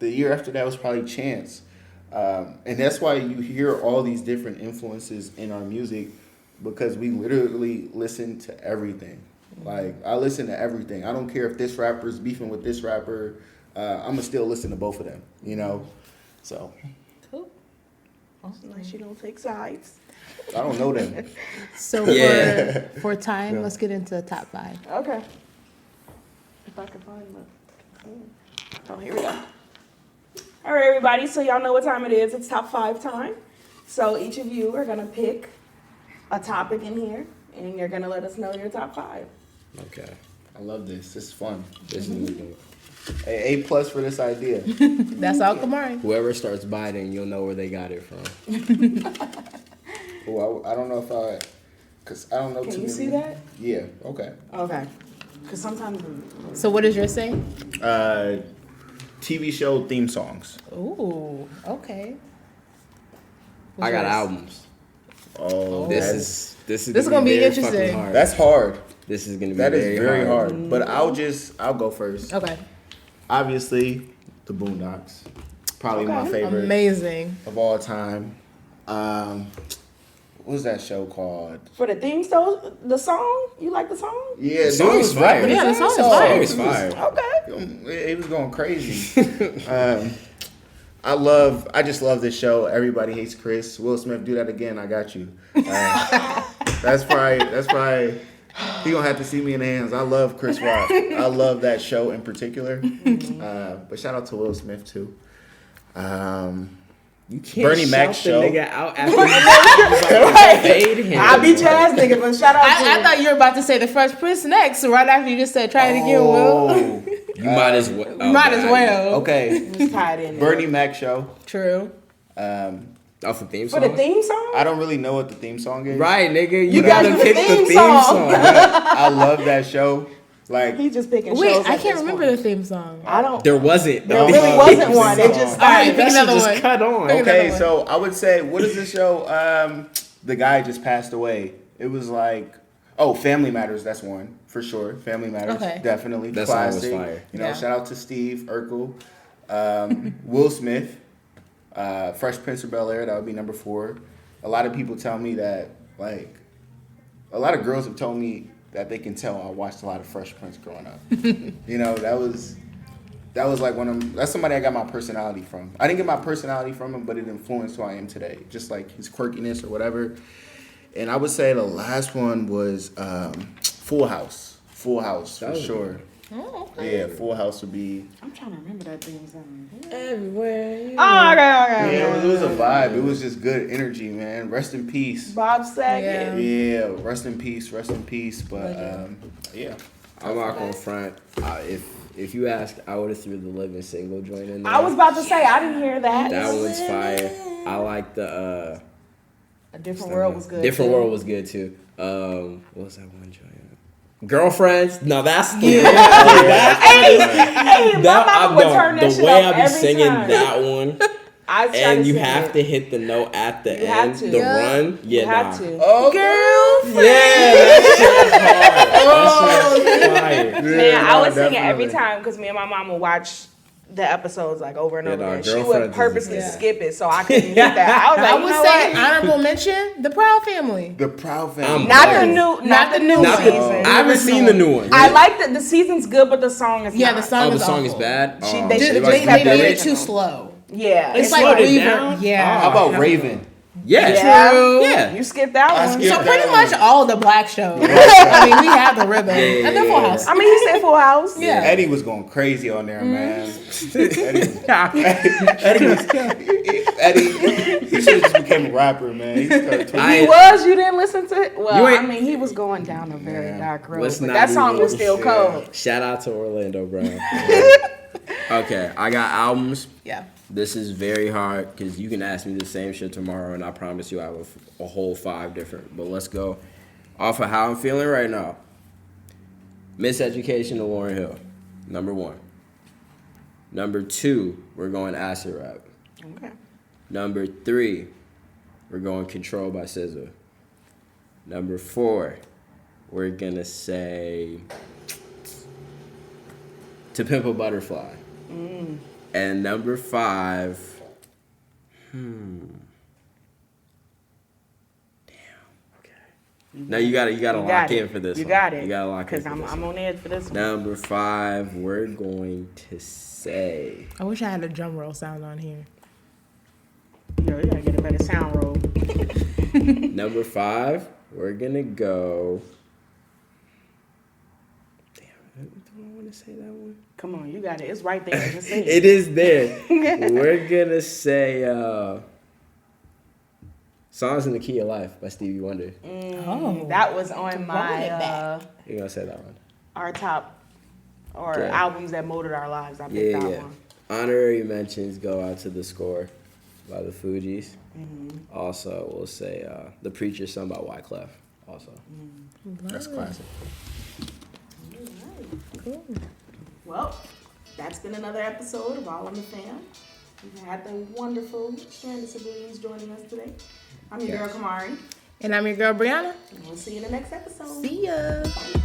The year after that was probably Chance. And that's why you hear all these different influences in our music, because we literally listen to everything. Like, I listen to everything. I don't care if this rapper's beefing with this rapper. I'm going to still listen to both of them, you know? So, Cool. Unless you don't take sides. I don't know them. So Yeah. for time, let's get into the top 5. Okay. If I can find them. Oh, here we go. All right, everybody. So y'all know what time it is. It's top 5 time. So each of you are going to pick a topic in here, and you're going to let us know your top 5. Okay. I love this. This is fun. This is A+ for this idea. That's all Kamari. whoever starts biting, you'll know where they got it from. Oh, I don't know if because I don't know too Can many. you see that? Yeah, okay. Okay. Because sometimes... So what does yours say? TV show theme songs. Ooh, okay. I got yours? albums. Oh, This is gonna be very interesting. fucking hard. that's hard. This is gonna be That is very, very hard. But I'll go first. Okay. Obviously, the Boondocks. Probably my favorite Amazing. of all time. What's that show called? For the theme song, the song? You like the song? Yeah, The song dude is was fire. rapping Yeah, the his song ass is off. fire. It was fire. Okay. He was going crazy. I just love this show. Everybody hates Chris. Will Smith, do that again. I got you. That's probably. He gonna have to see me in the hands. I love Chris Rock. I love that show in particular. But shout out to Will Smith too. You can't Bernie shout Mac's the show. nigga out after fade him. I beat your ass, nigga, but shout out to I thought you were about to say the Fresh Prince next, so right after you just said try it again, Will. You might as well. Oh, Might as God. well. Okay, It's tied in there. Bernie Mac show. True. Off the theme For song. the theme song? I don't really know what the theme song is. Right, nigga. You gotta gotta pick pick the the theme theme song. song. I love that show. Like, He's just picking Wait, shows I at can't this remember point. the theme song. I don't. There wasn't. There really wasn't one. It just All right, started. pick That shit another just one. cut on. Pick okay, another one. so I would say, what is the show? The guy just passed away. It was like, Family Matters. That's one for sure. Family Matters, Okay. definitely. That song was Classic. fire. You know, Yeah. shout out to Steve Urkel, Will Smith. Fresh Prince of Bel-Air, that would be number 4. A lot of people tell me that, like, a lot of girls have told me that they can tell I watched a lot of Fresh Prince growing up. You know, that was like that's somebody I got my personality from. I didn't get my personality from him, but it influenced who I am today, just like his quirkiness or whatever. And I would say the last one was Full House. Full House, for sure. Oh, okay. Yeah, Full House would be... I'm trying to remember that thing. Everywhere. Oh, okay. Yeah, it was a vibe. It was just good energy, man. Rest in peace. Bob Saget. Yeah, rest in peace. But yeah. I'm not gonna front. If you ask, I would have threw the Living Single joint in there. I was about to say, I didn't hear that. That one's fire. I like the A Different World was good. Different too. World was good too. What was that one joint? Girlfriends. No, that's Hey, my mama would turn that shit the way up I be every singing time. that one. I try And to you sing have it. to hit the note at the You end. have to. The Yeah. run. Yeah, You have to. Oh, Girlfriend. That shit's fire. Man, I would sing it every time because me and my mom would watch the episodes like over and Yeah, over no, again. She would Girlfriends is- purposely Yeah. skip it so I couldn't get that. I was like, I you would know say what? honorable mention, The Proud Family. The Proud Family. Not Fire. the new Not the- season. I haven't seen the new one. I like that the season's good, but the song is Yeah, not. the song Oh, the is song awful. is bad. She- Oh, they Just, should've like, they just kept made the it original. too slow. Yeah, It's like like slowed it Reaver. down? Yeah. How about Raven? yeah, True. Yeah. you skipped that one. skipped So that pretty one. much all the black shows. I mean, we have the rhythm. Yeah, And the Full House. I mean, he said Full House. Yeah. Eddie was going crazy on there, man. Eddie, he should have just became a rapper, man. He started tweeting. He was. You didn't listen to it. Well, You I ain't- mean, he was going down a very Yeah. dark road. Let's But not that song even- was still cold. Shout out to Orlando Brown. Okay, I got albums. Yeah. This is very hard because you can ask me the same shit tomorrow, and I promise you I have a whole 5 different. But let's go off of how I'm feeling right now. Miseducation of Lauryn Hill, number 1. Number 2, we're going acid rap. Okay. Number 3, we're going Control by SZA. Number 4, we're gonna say To Pimp a Butterfly. And number 5, No, you gotta lock in for this You one. got it. You gotta lock in Because for this I'm one. on edge for this one. Number 5, we're going to say I wish I had a drum roll sound on here. Yo, you gotta get a better sound roll. number 5, we're gonna go. Damn, do I want to say that one? Come on, you got it. It's right there. Just say it. It is there. We're gonna say Songs in the Key of Life by Stevie Wonder. Oh. That was on Rolling my it back. You're gonna say that one. our top or Okay. albums that molded our lives. I picked that one. Honorary mentions go out to The Score by the Fugees. Mm-hmm. Also, we'll say The Preacher's Son by Wyclef. Also. That's classic. Cool. Well, that's been another episode of All in the Fam. We've had the wonderful Stranded Civilians joining us today. I'm your girl Kamari, And I'm your girl, Brianna. and we'll see you in the next episode. See ya. Bye.